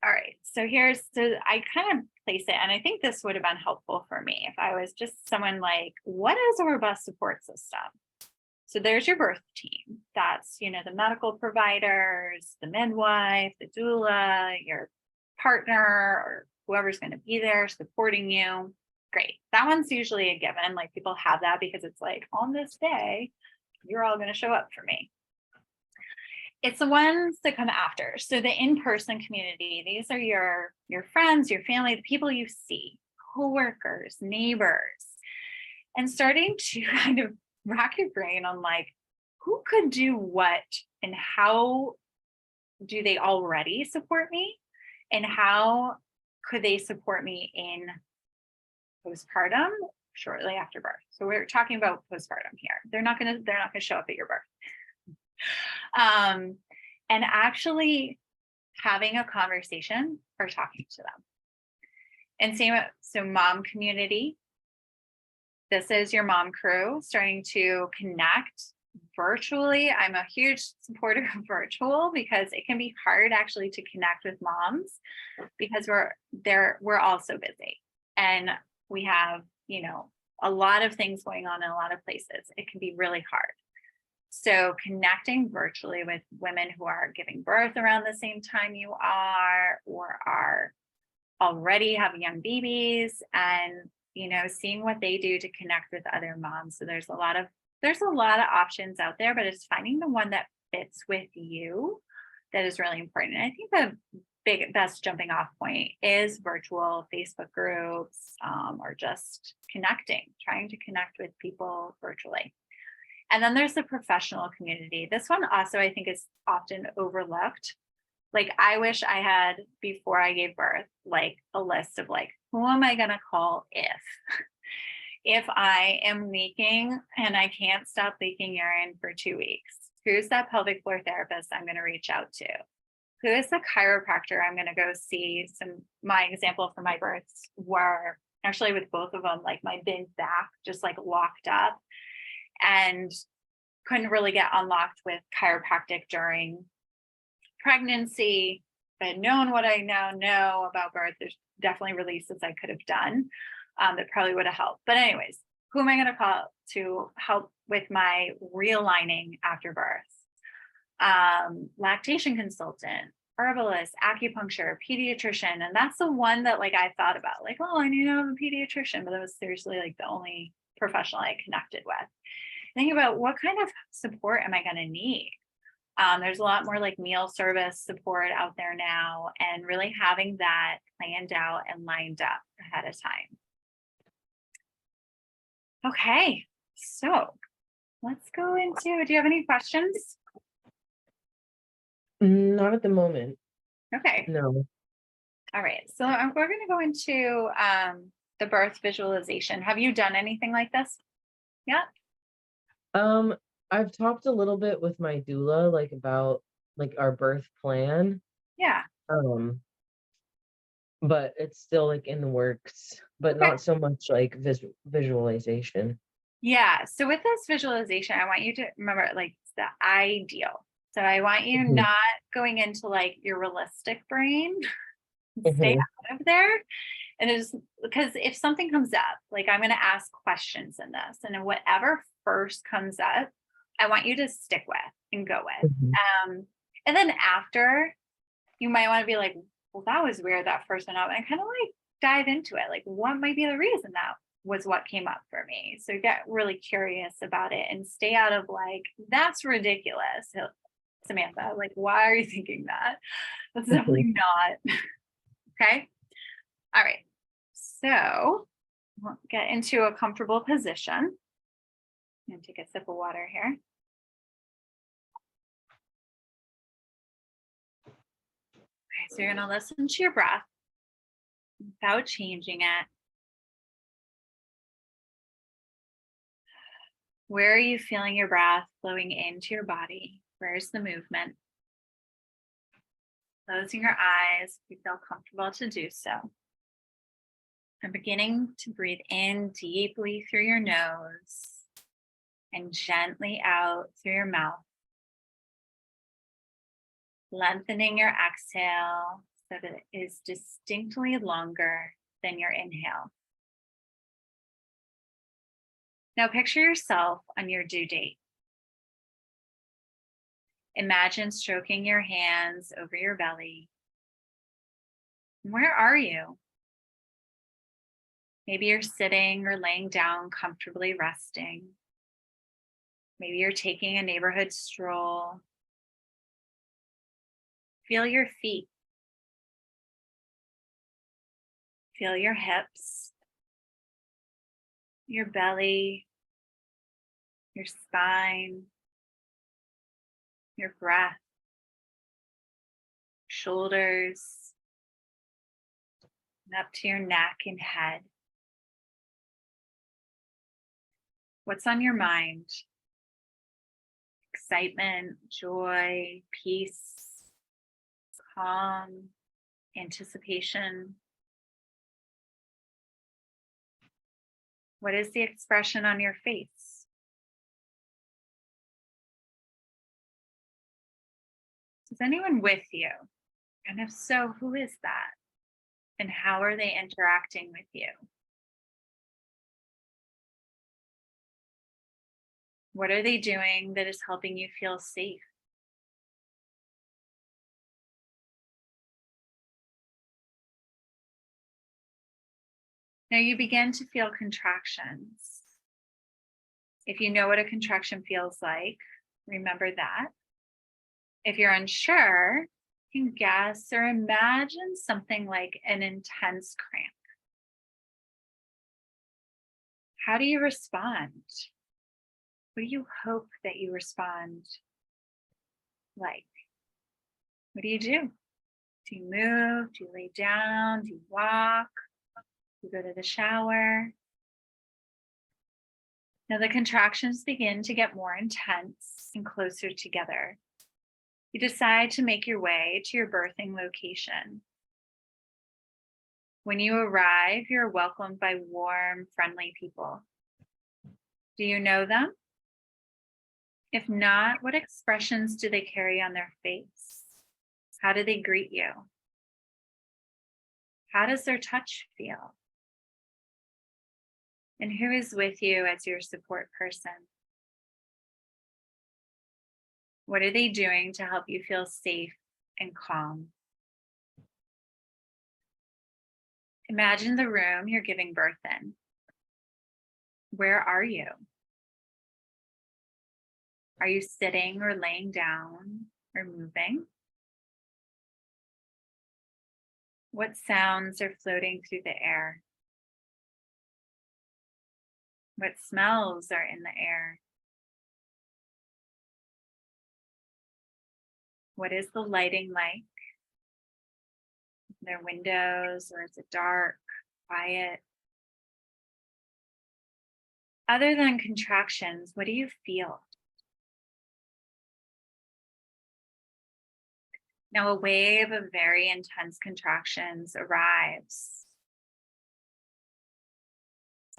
All right. So I kind of place it, and I think this would have been helpful for me if I was just someone like, what is a robust support system? So there's your birth team. That's, the medical providers, the midwife, the doula, your partner, or whoever's going to be there supporting you. Great. That one's usually a given. Like people have that because it's like, on this day, you're all going to show up for me. It's the ones that come after. So the in-person community, these are your friends, your family, the people you see, coworkers, neighbors, and starting to kind of rack your brain on like, who could do what and how do they already support me? And how could they support me in postpartum shortly after birth? So we're talking about postpartum here. They're not gonna show up at your birth. And actually having a conversation or talking to them. And so mom community, this is your mom crew starting to connect virtually. I'm a huge supporter of virtual because it can be hard actually to connect with moms because we're all so busy and we have, a lot of things going on in a lot of places. It can be really hard. So connecting virtually with women who are giving birth around the same time you are, or are already have young babies, and seeing what they do to connect with other moms. So there's a lot of options out there, but it's finding the one that fits with you that is really important. And I think the best jumping off point is virtual Facebook groups, or just trying to connect with people virtually. And then there's the professional community. This one also, I think, is often overlooked. Like I wish I had, before I gave birth, like a list of like, who am I going to call if I am leaking and I can't stop leaking urine for 2 weeks? Who's that pelvic floor therapist I'm going to reach out to? Who is the chiropractor I'm going to go see? My example for my births were actually with both of them, like my big back just like locked up and couldn't really get unlocked with chiropractic during pregnancy. If I had known what I now know about birth, there's definitely releases I could have done that probably would have helped. But anyways, who am I going to call to help with my realigning after birth? Lactation consultant, herbalist, acupuncture, pediatrician. And that's the one that like I thought about, like, oh, I need to have a pediatrician, but that was seriously like the only professional I connected with. Think about what kind of support am I going to need? There's a lot more like meal service support out there now, and really having that planned out and lined up ahead of time. Okay, so let's go into, do you have any questions? Not at the moment. Okay. No. All right. So we're going to go into the birth visualization. Have you done anything like this? Yeah. I've talked a little bit with my doula, like about like our birth plan. Yeah. But it's still like in the works, but Okay. not so much like visualization. Yeah. So with this visualization, I want you to remember like it's the ideal. So I want you Mhm, not going into like your realistic brain. Stay mhm, out of there. And it's because if something comes up, like I'm going to ask questions in this, and then whatever first comes up, I want you to stick with and go with. mhm, And then after, you might want to be like, well, that was weird that first one up, and kind of like dive into it. Like, what might be the reason that was what came up for me? So get really curious about it and stay out of like, that's ridiculous, Samantha. Like, why are you thinking that? That's mhm. definitely not. Okay. All right. So we'll get into a comfortable position. I'm going to take a sip of water here. Okay, so you're going to listen to your breath without changing it. Where are you feeling your breath flowing into your body Where's the movement? Closing your eyes if you feel comfortable to do so. And beginning to breathe in deeply through your nose and gently out through your mouth. Lengthening your exhale so that it is distinctly longer than your inhale. Now picture yourself on your due date. Imagine stroking your hands over your belly. Where are you? Maybe you're sitting or laying down comfortably resting. Maybe you're taking a neighborhood stroll. Feel your feet. Feel your hips, your belly, your spine, your breath, shoulders, and up to your neck and head. What's on your mind? Excitement, joy, peace, calm, anticipation. What is the expression on your face? Is anyone with you? And if so, who is that? And how are they interacting with you? What are they doing that is helping you feel safe? Now you begin to feel contractions. If you know what a contraction feels like, remember that. If you're unsure, you can guess or imagine something like an intense cramp. How do you respond? What do you hope that you respond like? What do you do? Do you move? Do you lay down? Do you walk? Do you go to the shower? Now the contractions begin to get more intense and closer together. You decide to make your way to your birthing location. When you arrive, you're welcomed by warm, friendly people. Do you know them? If not, what expressions do they carry on their face? How do they greet you? How does their touch feel? And who is with you as your support person? What are they doing to help you feel safe and calm? Imagine the room you're giving birth in. Where are you? Are you sitting or laying down or moving? What sounds are floating through the air? What smells are in the air? What is the lighting like? Are there windows or is it dark, quiet? Other than contractions, what do you feel? Now, a wave of very intense contractions arrives.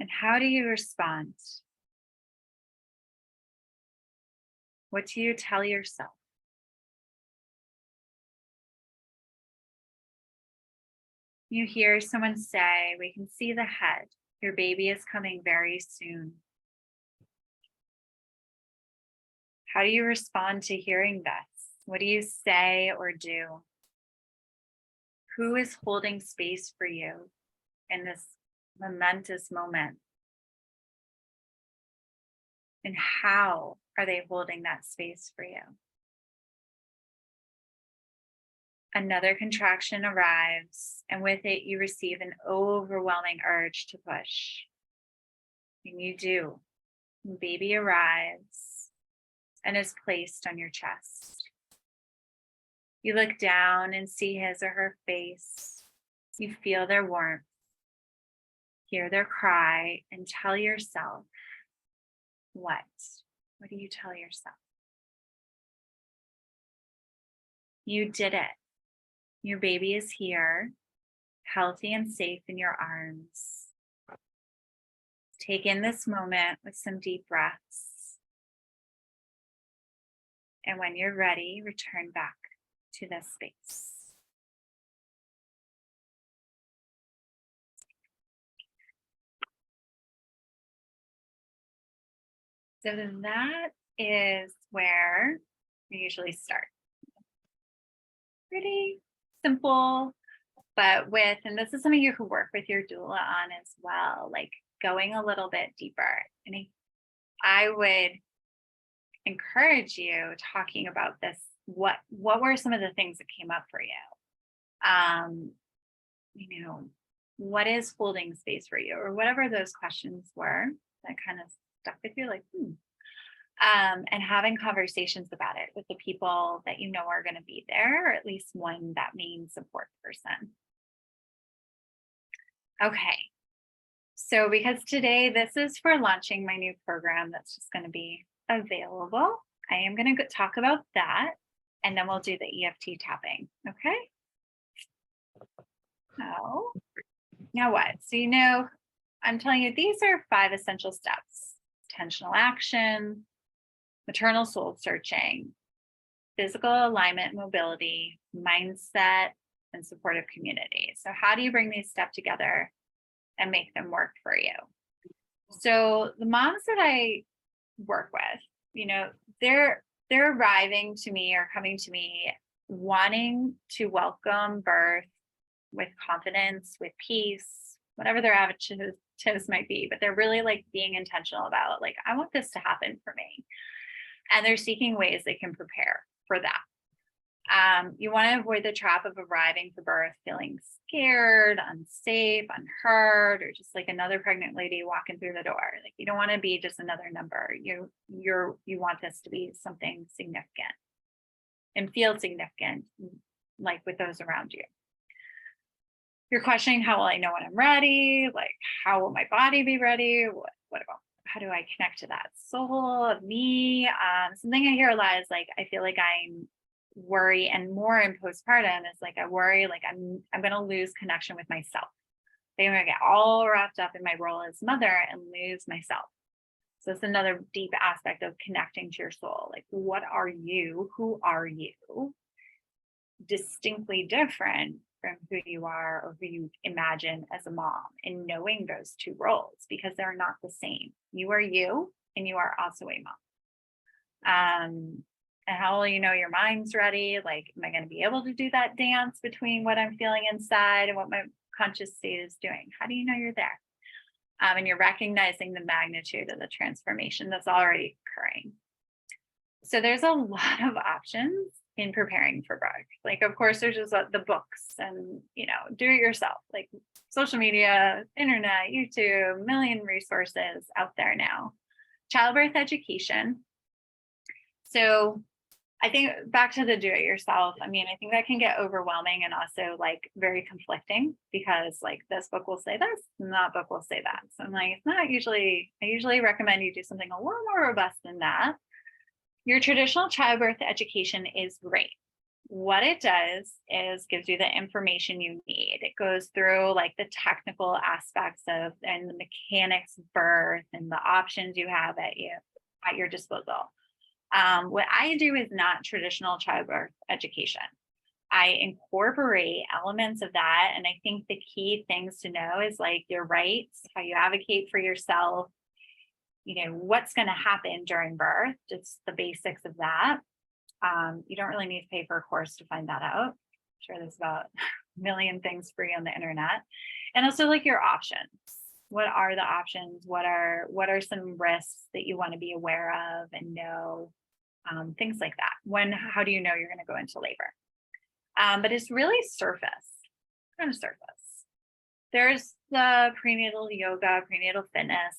And how do you respond? What do you tell yourself? You hear someone say, "We can see the head. Your baby is coming very soon." How do you respond to hearing this? What do you say or do? Who is holding space for you in this momentous moment? And how are they holding that space for you? Another contraction arrives, and with it, you receive an overwhelming urge to push. And you do. And baby arrives and is placed on your chest. You look down and see his or her face. You feel their warmth, hear their cry, and tell yourself what? What do you tell yourself? You did it. Your baby is here, healthy and safe in your arms. Take in this moment with some deep breaths. And when you're ready, return back to this space. So that is where we usually start. Pretty simple, but and this is something you could work with your doula on as well, like going a little bit deeper. And I would encourage you talking about this. What were some of the things that came up for you? What is holding space for you, or whatever those questions were that kind of stuck with you, like, and having conversations about it with the people that you know are going to be there, or at least one that main support person. Okay. So because today this is for launching my new program that's just going to be available, I am going to talk about that, and then we'll do the EFT tapping. Okay. So now what? So, I'm telling you, these are 5 essential steps: intentional action, maternal soul searching, physical alignment, mobility, mindset, and supportive community. So how do you bring these steps together and make them work for you? So the moms that I work with, they're arriving to me or coming to me wanting to welcome birth with confidence, with peace, whatever their adjectives might be, but they're really like being intentional about, like, I want this to happen for me. And they're seeking ways they can prepare for that. You want to avoid the trap of arriving for birth feeling scared, unsafe, unheard, or just like another pregnant lady walking through the door. Like, you don't want to be just another number. You want this to be something significant and feel significant, like with those around you. You're questioning, how will I know when I'm ready? Like, how will my body be ready? What about, how do I connect to that soul of me? Something I hear a lot is like, I feel like I'm worry, and more in postpartum is like, I worry, like I'm going to lose connection with myself. I'm going to get all wrapped up in my role as mother and lose myself. So it's another deep aspect of connecting to your soul. Like, what are you? Who are you? Distinctly different from who you are or who you imagine as a mom, and knowing those 2 roles, because they're not the same. You are you, and you are also a mom. And how will you know your mind's ready? Like, am I going to be able to do that dance between what I'm feeling inside and what my conscious state is doing? How do you know you're there? And you're recognizing the magnitude of the transformation that's already occurring. So there's a lot of options in preparing for birth. Like, of course, there's just the books and, do it yourself, like social media, internet, YouTube, million resources out there now. Childbirth education. So I think back to the do it yourself. I think that can get overwhelming and also like very conflicting, because like this book will say this and that book will say that. So I'm like, it's not usually, I usually recommend you do something a little more robust than that. Your traditional childbirth education is great. What it does is gives you the information you need. It goes through like the technical aspects of and the mechanics of birth and the options you have at your disposal. What I do is not traditional childbirth education. I incorporate elements of that. And I think the key things to know is like your rights, how you advocate for yourself, what's going to happen during birth, just the basics of that. You don't really need to pay for a course to find that out. I'm sure there's about a million things free on the internet. And also like your options. What are the options? What are some risks that you want to be aware of and know? Things like that. How do you know you're going to go into labor? But it's really kind of surface. There's the prenatal yoga, prenatal fitness.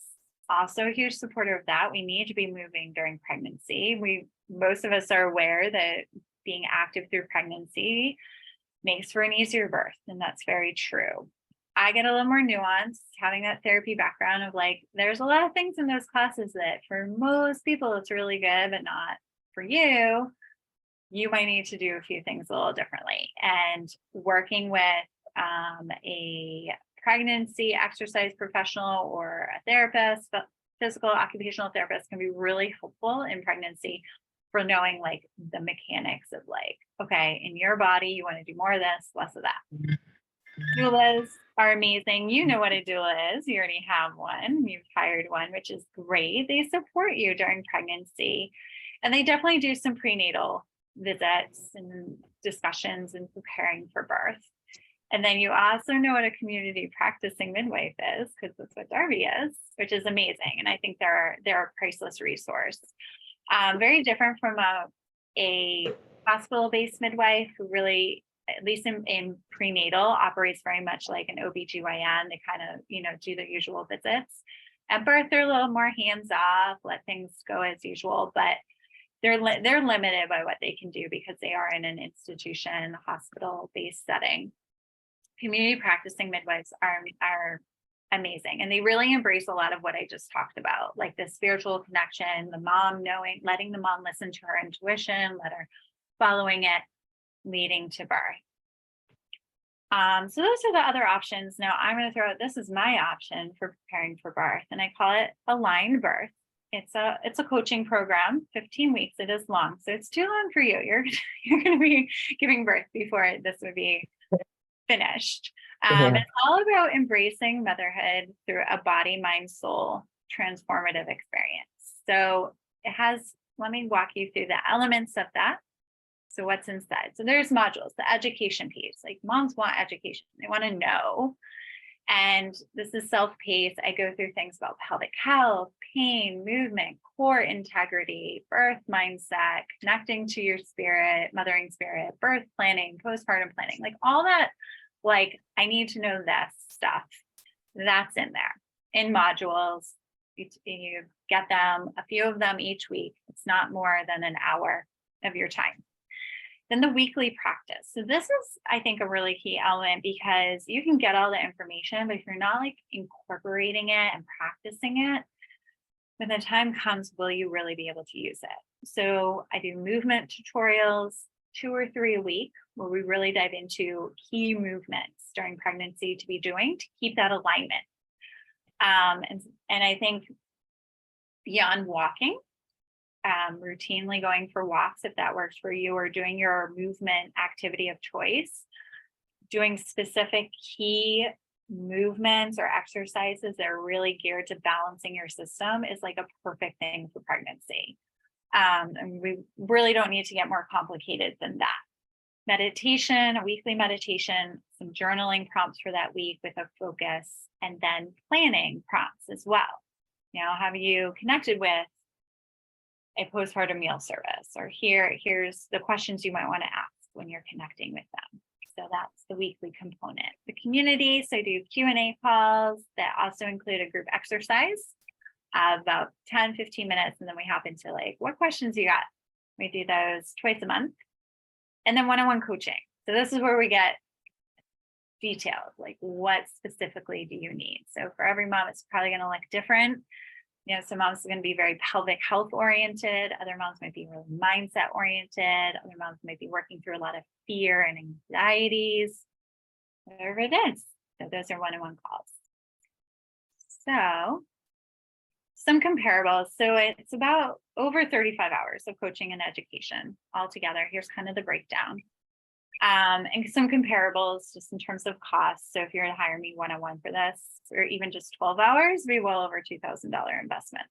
Also a huge supporter of that. We need to be moving during pregnancy. Most of us are aware that being active through pregnancy makes for an easier birth, and that's very true. I get a little more nuance having that therapy background of like, there's a lot of things in those classes that for most people it's really good, but not for you. you might need to do a few things a little differently. And working with a pregnancy exercise professional or a therapist, but physical occupational therapist can be really helpful in pregnancy for knowing like the mechanics of like, okay, in your body, you want to do more of this, less of that. Doulas are amazing. You know what a doula is. You already have one. You've hired one, which is great. They support you during pregnancy. And they definitely do some prenatal visits and discussions and preparing for birth. And then you also know what a community practicing midwife is, because that's what Darby is, which is amazing. And I think they're a priceless resource. Very different from a hospital-based midwife who really, at least in prenatal, operates very much like an OBGYN. They kind of, do the usual visits. At birth, they're a little more hands-off, let things go as usual, but they're limited by what they can do because they are in an institution, hospital-based setting. Community practicing midwives are amazing. And they really embrace a lot of what I just talked about, like the spiritual connection, the mom knowing, letting the mom listen to her intuition, let her following it, leading to birth. So those are the other options. Now I'm going to throw out, this is my option for preparing for birth, and I call it Aligned Birth. It's a coaching program, 15 weeks. It is long. So it's too long for you. You're going to be giving birth before this would be finished. It's all about embracing motherhood through a body, mind, soul transformative experience. So it has, let me walk you through the elements of that. So what's inside? So there's modules, the education piece, like moms want education. They want to know. And this is self-paced. I go through things about pelvic health, pain, movement, core integrity, birth mindset, connecting to your spirit, mothering spirit, birth planning, postpartum planning, like all that. Like, I need to know that stuff. That's in there in modules. You get them, a few of them each week. It's not more than an hour of your time. Then the weekly practice. So this is, I think, a really key element because you can get all the information, but if you're not like incorporating it and practicing it, when the time comes, will you really be able to use it? So I do movement tutorials 2 or 3 a week, where we really dive into key movements during pregnancy to be doing to keep that alignment. And I think beyond walking, routinely going for walks, if that works for you, or doing your movement activity of choice, doing specific key movements or exercises that are really geared to balancing your system is like a perfect thing for pregnancy. And we really don't need to get more complicated than that. Meditation, a weekly meditation, some journaling prompts for that week with a focus, and then planning prompts as well. Have you connected with a postpartum meal service? Or here's the questions you might want to ask when you're connecting with them. So that's the weekly component. The community, so I do Q&A calls that also include a group exercise. About 10, 15 minutes. And then we hop into like, what questions you got? We do those twice a month. And then one-on-one coaching. So this is where we get detailed, like what specifically do you need? So for every mom, it's probably going to look different. Some moms are going to be very pelvic health oriented. Other moms might be really mindset oriented. Other moms might be working through a lot of fear and anxieties, whatever it is. So those are one-on-one calls. So some comparables. So it's about over 35 hours of coaching and education altogether. Here's kind of the breakdown. And some comparables just in terms of cost. So if you're to hire me one-on-one for this, or even just 12 hours, it'd be well over $2,000 investment.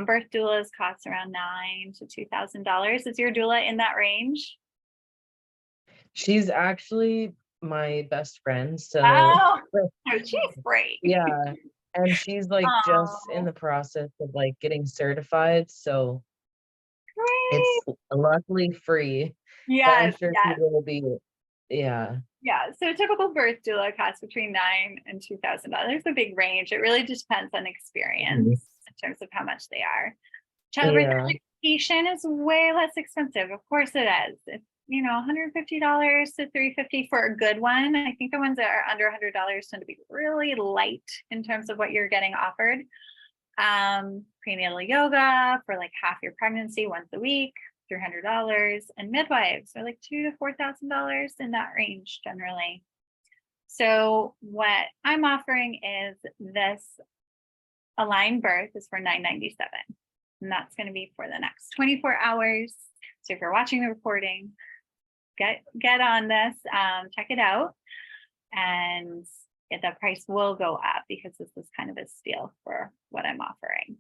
Birth doulas cost around $9,000 to $2,000. Is your doula in that range? She's actually my best friend. So oh she's great. Yeah. And she's like just in the process of like getting certified. So great. It's luckily free. Yes, I'm sure she will be. Yeah. Yeah. So a typical birth doula costs between $9,000 and $2,000. There's a big range. It really just depends on experience in terms of how much they are. Childbirth education is way less expensive. Of course it is. It's $150 to $350 for a good one. I think the ones that are under $100 tend to be really light in terms of what you're getting offered. Prenatal yoga for like half your pregnancy once a week, $300, and midwives are like $2,000 to $4,000 in that range generally. So what I'm offering is this Align Birth is for $997, and that's going to be for the next 24 hours. So if you're watching the recording, get on this, check it out, and the price will go up because this is kind of a steal for what I'm offering.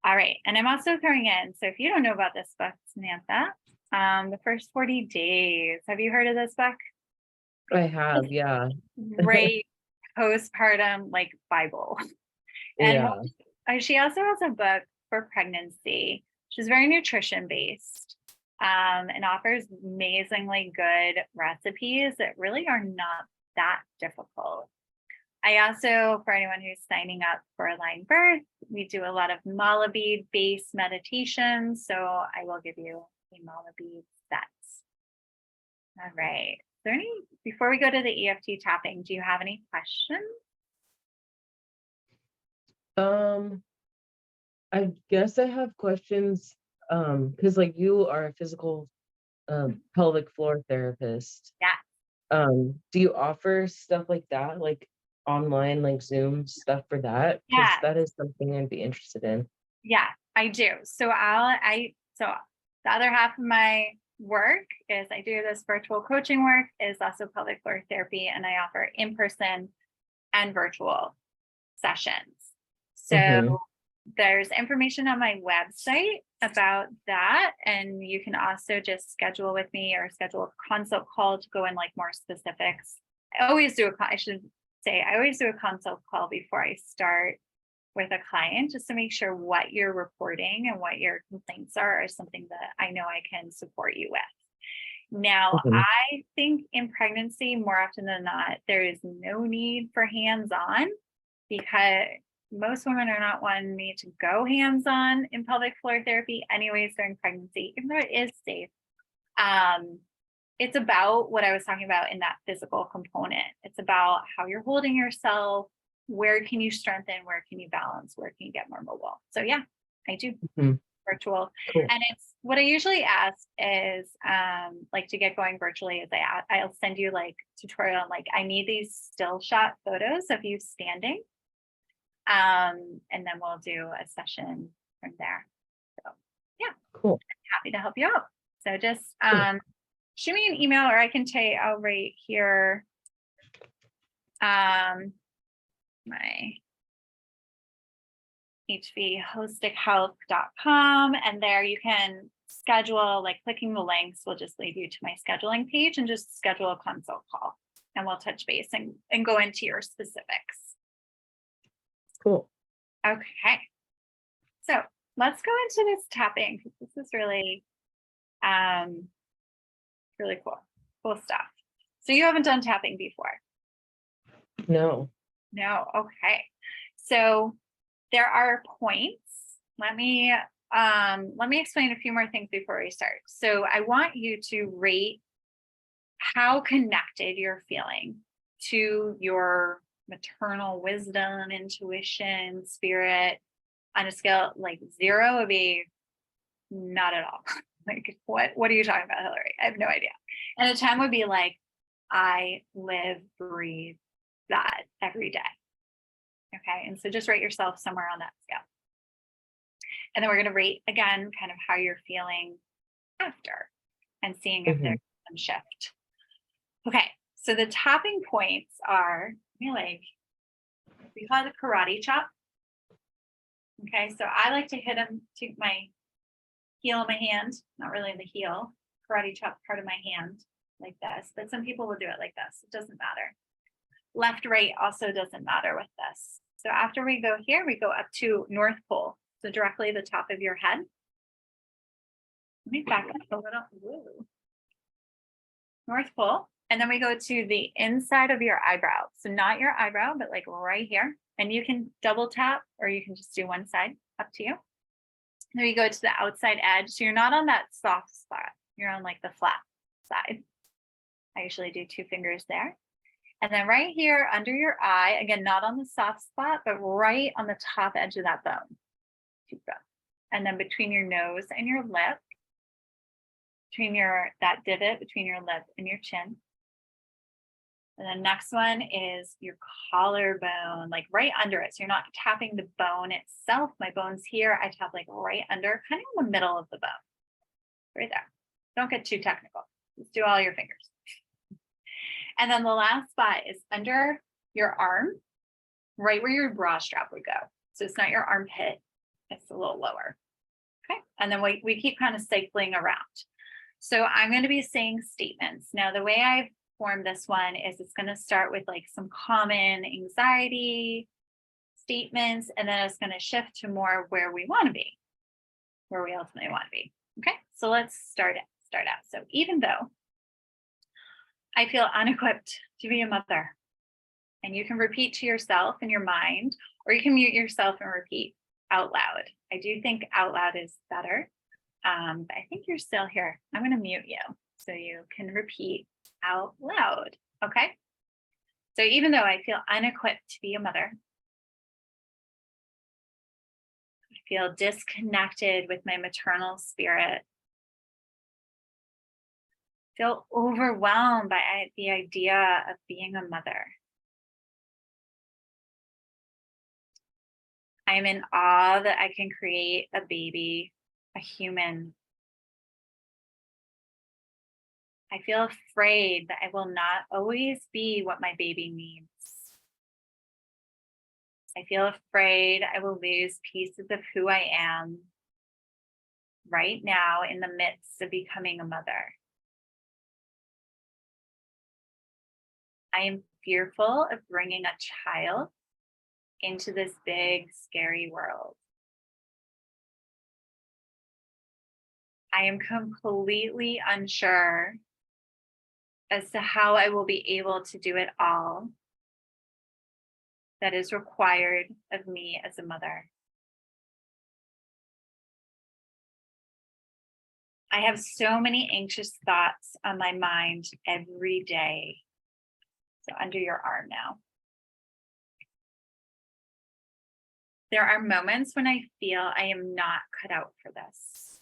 All right, and I'm also throwing in, so if you don't know about this book, Samantha, The First 40 Days. Have you heard of this book? I have, yeah. Great postpartum like Bible. And she also has a book for pregnancy. She's very nutrition based, and offers amazingly good recipes that really are not that difficult. I also, for anyone who's signing up for Align Birth, we do a lot of mala bead based meditations. So I will give you a mala bead set. All right. Is there any, before we go to the EFT tapping, do you have any questions? I guess I have questions, because like you are a physical pelvic floor therapist. Yeah. Do you offer stuff like that, like online, like Zoom stuff for that? Because Yeah. that is something I'd be interested in. Yeah, I do. So so the other half of my work is I do this virtual coaching work, is also pelvic floor therapy, and I offer in-person and virtual sessions. So there's information on my website about that, and you can also just schedule with me or schedule a consult call to go in like more specifics. I always do a consult call before I start with a client, just to make sure what you're reporting and what your complaints are something that I know I can support you with. Now, I think in pregnancy, more often than not, there is no need for hands-on, because most women are not wanting me to go hands-on in pelvic floor therapy anyways during pregnancy, even though it is safe. It's about what I was talking about in that physical component. It's about how you're holding yourself, where can you strengthen, where can you balance, where can you get more mobile. So yeah, I do virtual. Cool. And it's what I usually ask is like to get going virtually is I'll send you like tutorial on like, I need these still shot photos of you standing. And then we'll do a session from there. So yeah, cool. I'm happy to help you out. So just shoot me an email, or I can I'll write here my hvholistichealth.com, and there you can schedule, like clicking the links will just lead you to my scheduling page and just schedule a consult call, and we'll touch base and go into your specifics. Cool. Okay. So let's go into this tapping, because this is really, really cool stuff. So you haven't done tapping before? No. Okay. So there are points. Let me explain a few more things before we start. So I want you to rate how connected you're feeling to your maternal wisdom, intuition, spirit, on a scale like 0 would be not at all. Like, what are you talking about, Hillary? I have no idea. And a 10 would be like, I live, breathe that every day. Okay. And so just rate yourself somewhere on that scale. And then we're going to rate again, kind of how you're feeling after, and seeing if there's some shift. Okay. So the tapping points are, we call it a karate chop. Okay. So I like to hit them to my heel of my hand, not really the heel, karate chop part of my hand like this, but some people will do it like this. It doesn't matter. Left, right also doesn't matter with this. So after we go here, we go up to North Pole. So directly the top of your head. Let me back up a little. Woo. North Pole. And then we go to the inside of your eyebrow. So not your eyebrow, but like right here. And you can double tap, or you can just do one side, up to you. Then we go to the outside edge. So you're not on that soft spot. You're on like the flat side. I usually do 2 fingers there. And then right here under your eye, again, not on the soft spot, but right on the top edge of that bone. And then between your nose and your lip, between that divot between your lip and your chin. And the next one is your collarbone, like right under it. So you're not tapping the bone itself. My bone's here. I tap like right under, kind of in the middle of the bone, right there. Don't get too technical. Just do all your fingers. And then the last spot is under your arm, right where your bra strap would go. So it's not your armpit, it's a little lower. Okay. And then we keep kind of cycling around. So I'm going to be saying statements. Now, the way I've formed this one is it's going to start with like some common anxiety statements, and then it's going to shift to more where we want to be, where we ultimately want to be. Okay. So let's start out. So even though I feel unequipped to be a mother, and you can repeat to yourself in your mind, or you can mute yourself and repeat out loud. I do think out loud is better, but I think you're still here. I'm going to mute you so you can repeat out loud. Okay. So even though I feel unequipped to be a mother, I feel disconnected with my maternal spirit, feel overwhelmed by the idea of being a mother. I am in awe that I can create a baby, a human. I feel afraid that I will not always be what my baby needs. I feel afraid I will lose pieces of who I am right now in the midst of becoming a mother. I am fearful of bringing a child into this big, scary world. I am completely unsure as to how I will be able to do it all that is required of me as a mother. I have so many anxious thoughts on my mind every day. So under your arm now. There are moments when I feel I am not cut out for this.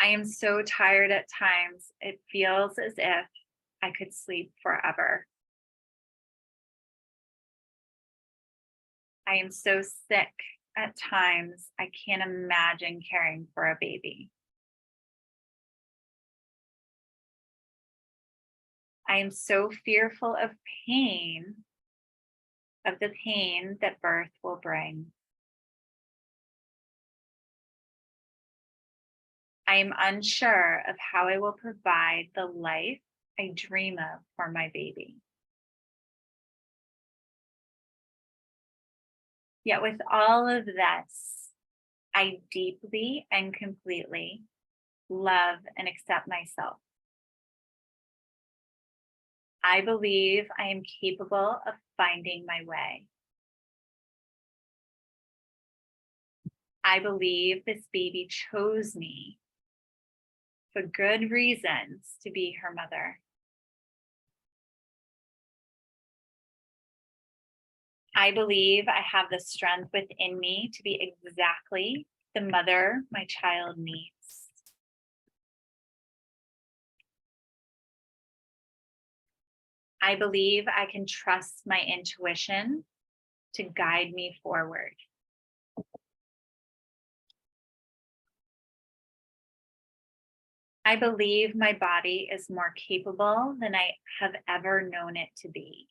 I am so tired at times, it feels as if I could sleep forever. I am so sick at times, I can't imagine caring for a baby. I am so fearful of pain, of the pain that birth will bring. I am unsure of how I will provide the life I dream of for my baby. Yet with all of this, I deeply and completely love and accept myself. I believe I am capable of finding my way. I believe this baby chose me for good reasons to be her mother. I believe I have the strength within me to be exactly the mother my child needs. I believe I can trust my intuition to guide me forward. I believe my body is more capable than I have ever known it to be.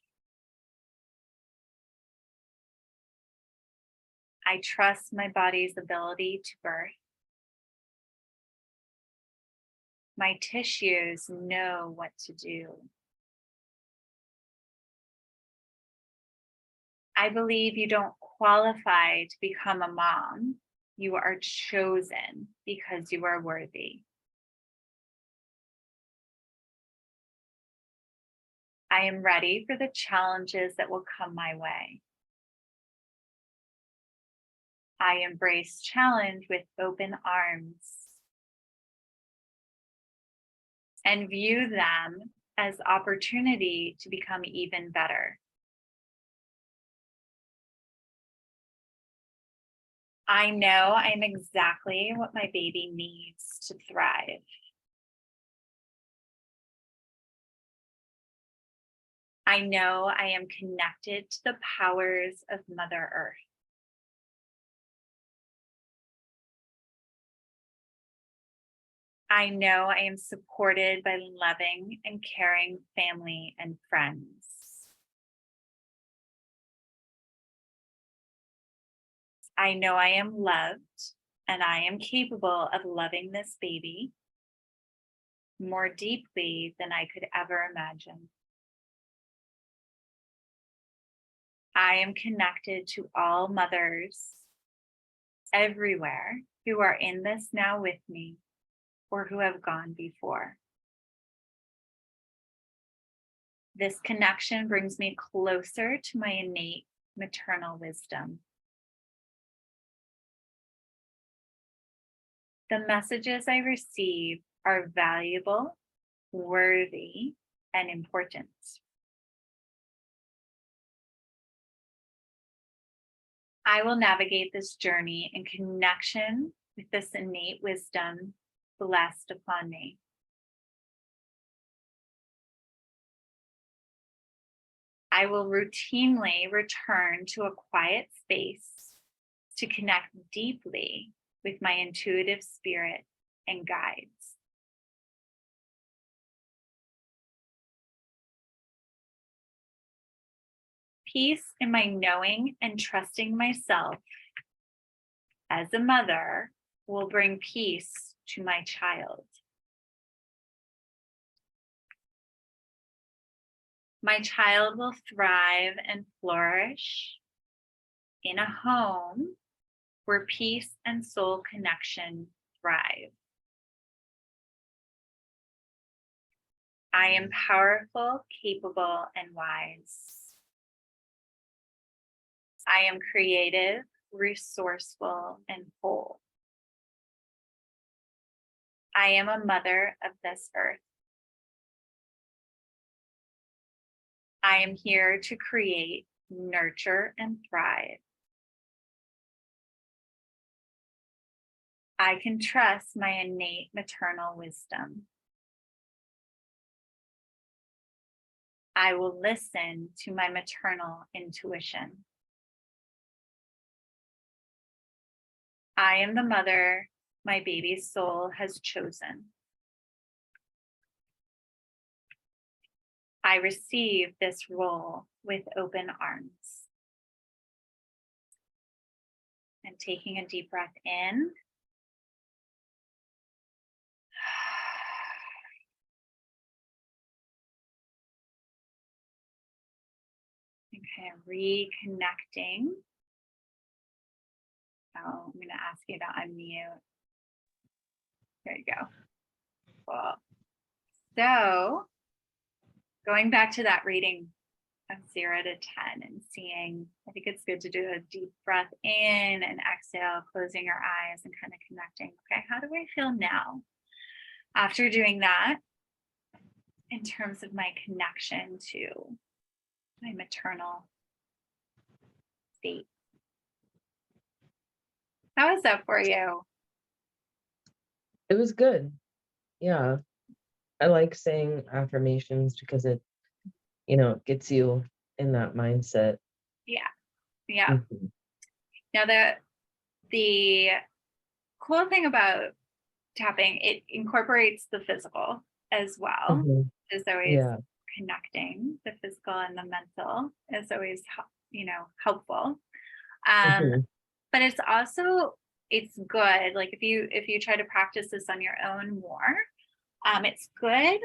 I trust my body's ability to birth. My tissues know what to do. I believe you don't qualify to become a mom. You are chosen because you are worthy. I am ready for the challenges that will come my way. I embrace challenge with open arms and view them as opportunity to become even better. I know I'm exactly what my baby needs to thrive. I know I am connected to the powers of Mother Earth. I know I am supported by loving and caring family and friends. I know I am loved and I am capable of loving this baby more deeply than I could ever imagine. I am connected to all mothers everywhere who are in this now with me or who have gone before. This connection brings me closer to my innate maternal wisdom. The messages I receive are valuable, worthy, and important. I will navigate this journey in connection with this innate wisdom blessed upon me. I will routinely return to a quiet space to connect deeply with my intuitive spirit and guides. Peace in my knowing and trusting myself as a mother will bring peace to my child. My child will thrive and flourish in a home where peace and soul connection thrive. I am powerful, capable, and wise. I am creative, resourceful, and whole. I am a mother of this earth. I am here to create, nurture, and thrive. I can trust my innate maternal wisdom. I will listen to my maternal intuition. I am the mother my baby's soul has chosen. I receive this role with open arms. And taking a deep breath in. Okay, reconnecting. Oh, I'm going to ask you to unmute. There you go. Cool. So, going back to that reading of 0 to 10 and seeing, I think it's good to do a deep breath in and exhale, closing your eyes and kind of connecting. Okay, how do I feel now? After doing that, in terms of my connection to my maternal state. How is that for you? It was good. Yeah. I like saying affirmations because it, gets you in that mindset. Yeah. Yeah. Mhm. Now the cool thing about tapping, it incorporates the physical as well. Mhm. Is always Yeah. connecting the physical and the mental is always helpful. Um, Mhm. but it's good. Like if you try to practice this on your own more, it's good.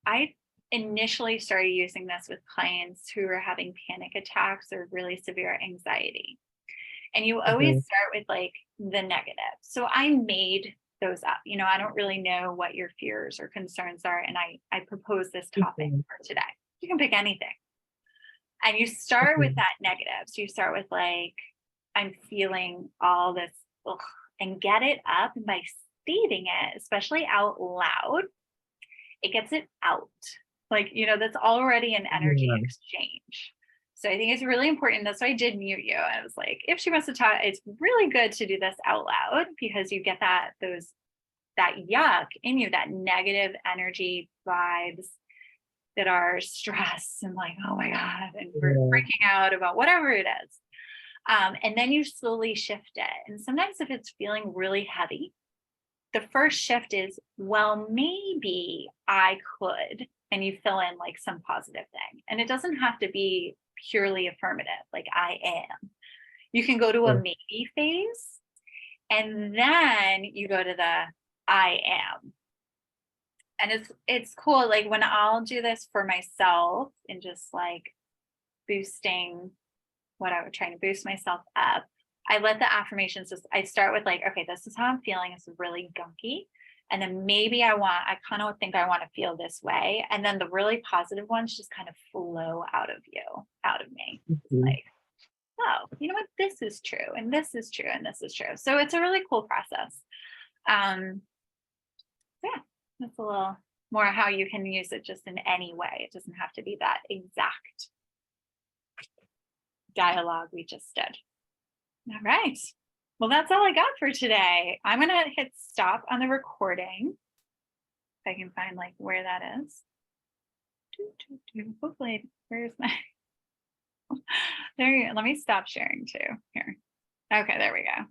I initially started using this with clients who were having panic attacks or really severe anxiety. And you always Mhm. start with like the negative. So I made those up. I don't really know what your fears or concerns are. And I propose this topic Mhm. for today. You can pick anything. And you start with Mhm. that negative. So you start with like, I'm feeling all this, ugh, and get it up. And by stating it, especially out loud, it gets it out. Like, that's already an energy Yeah. exchange. So I think it's really important. That's why I did mute you. I was like, if she wants to talk, it's really good to do this out loud because you get that yuck in you, that negative energy vibes that are stress and like, oh my God, and we're Yeah. freaking out about whatever it is. And then you slowly shift it. And sometimes if it's feeling really heavy, the first shift is, well, maybe I could, and you fill in like some positive thing. And it doesn't have to be purely affirmative, like I am. You can go to a Sure. maybe phase, and then you go to the I am. And it's cool. Like when I'll do this for myself and just like boosting what I was trying to boost myself up, I let the affirmations just, I start with like, okay, this is how I'm feeling. It's really gunky. And then maybe I kind of think I want to feel this way. And then the really positive ones just kind of flow out of you, out of me. Mhm. Like, oh, you know what? This is true. And this is true. And this is true. So it's a really cool process. Um, yeah, that's a little more how you can use it just in any way. It doesn't have to be that exact dialogue we just did. All right. Well, that's all I got for today. I'm going to hit stop on the recording. If I can find like where that is. Hopefully, where's my, let me stop sharing too here. Okay, there we go.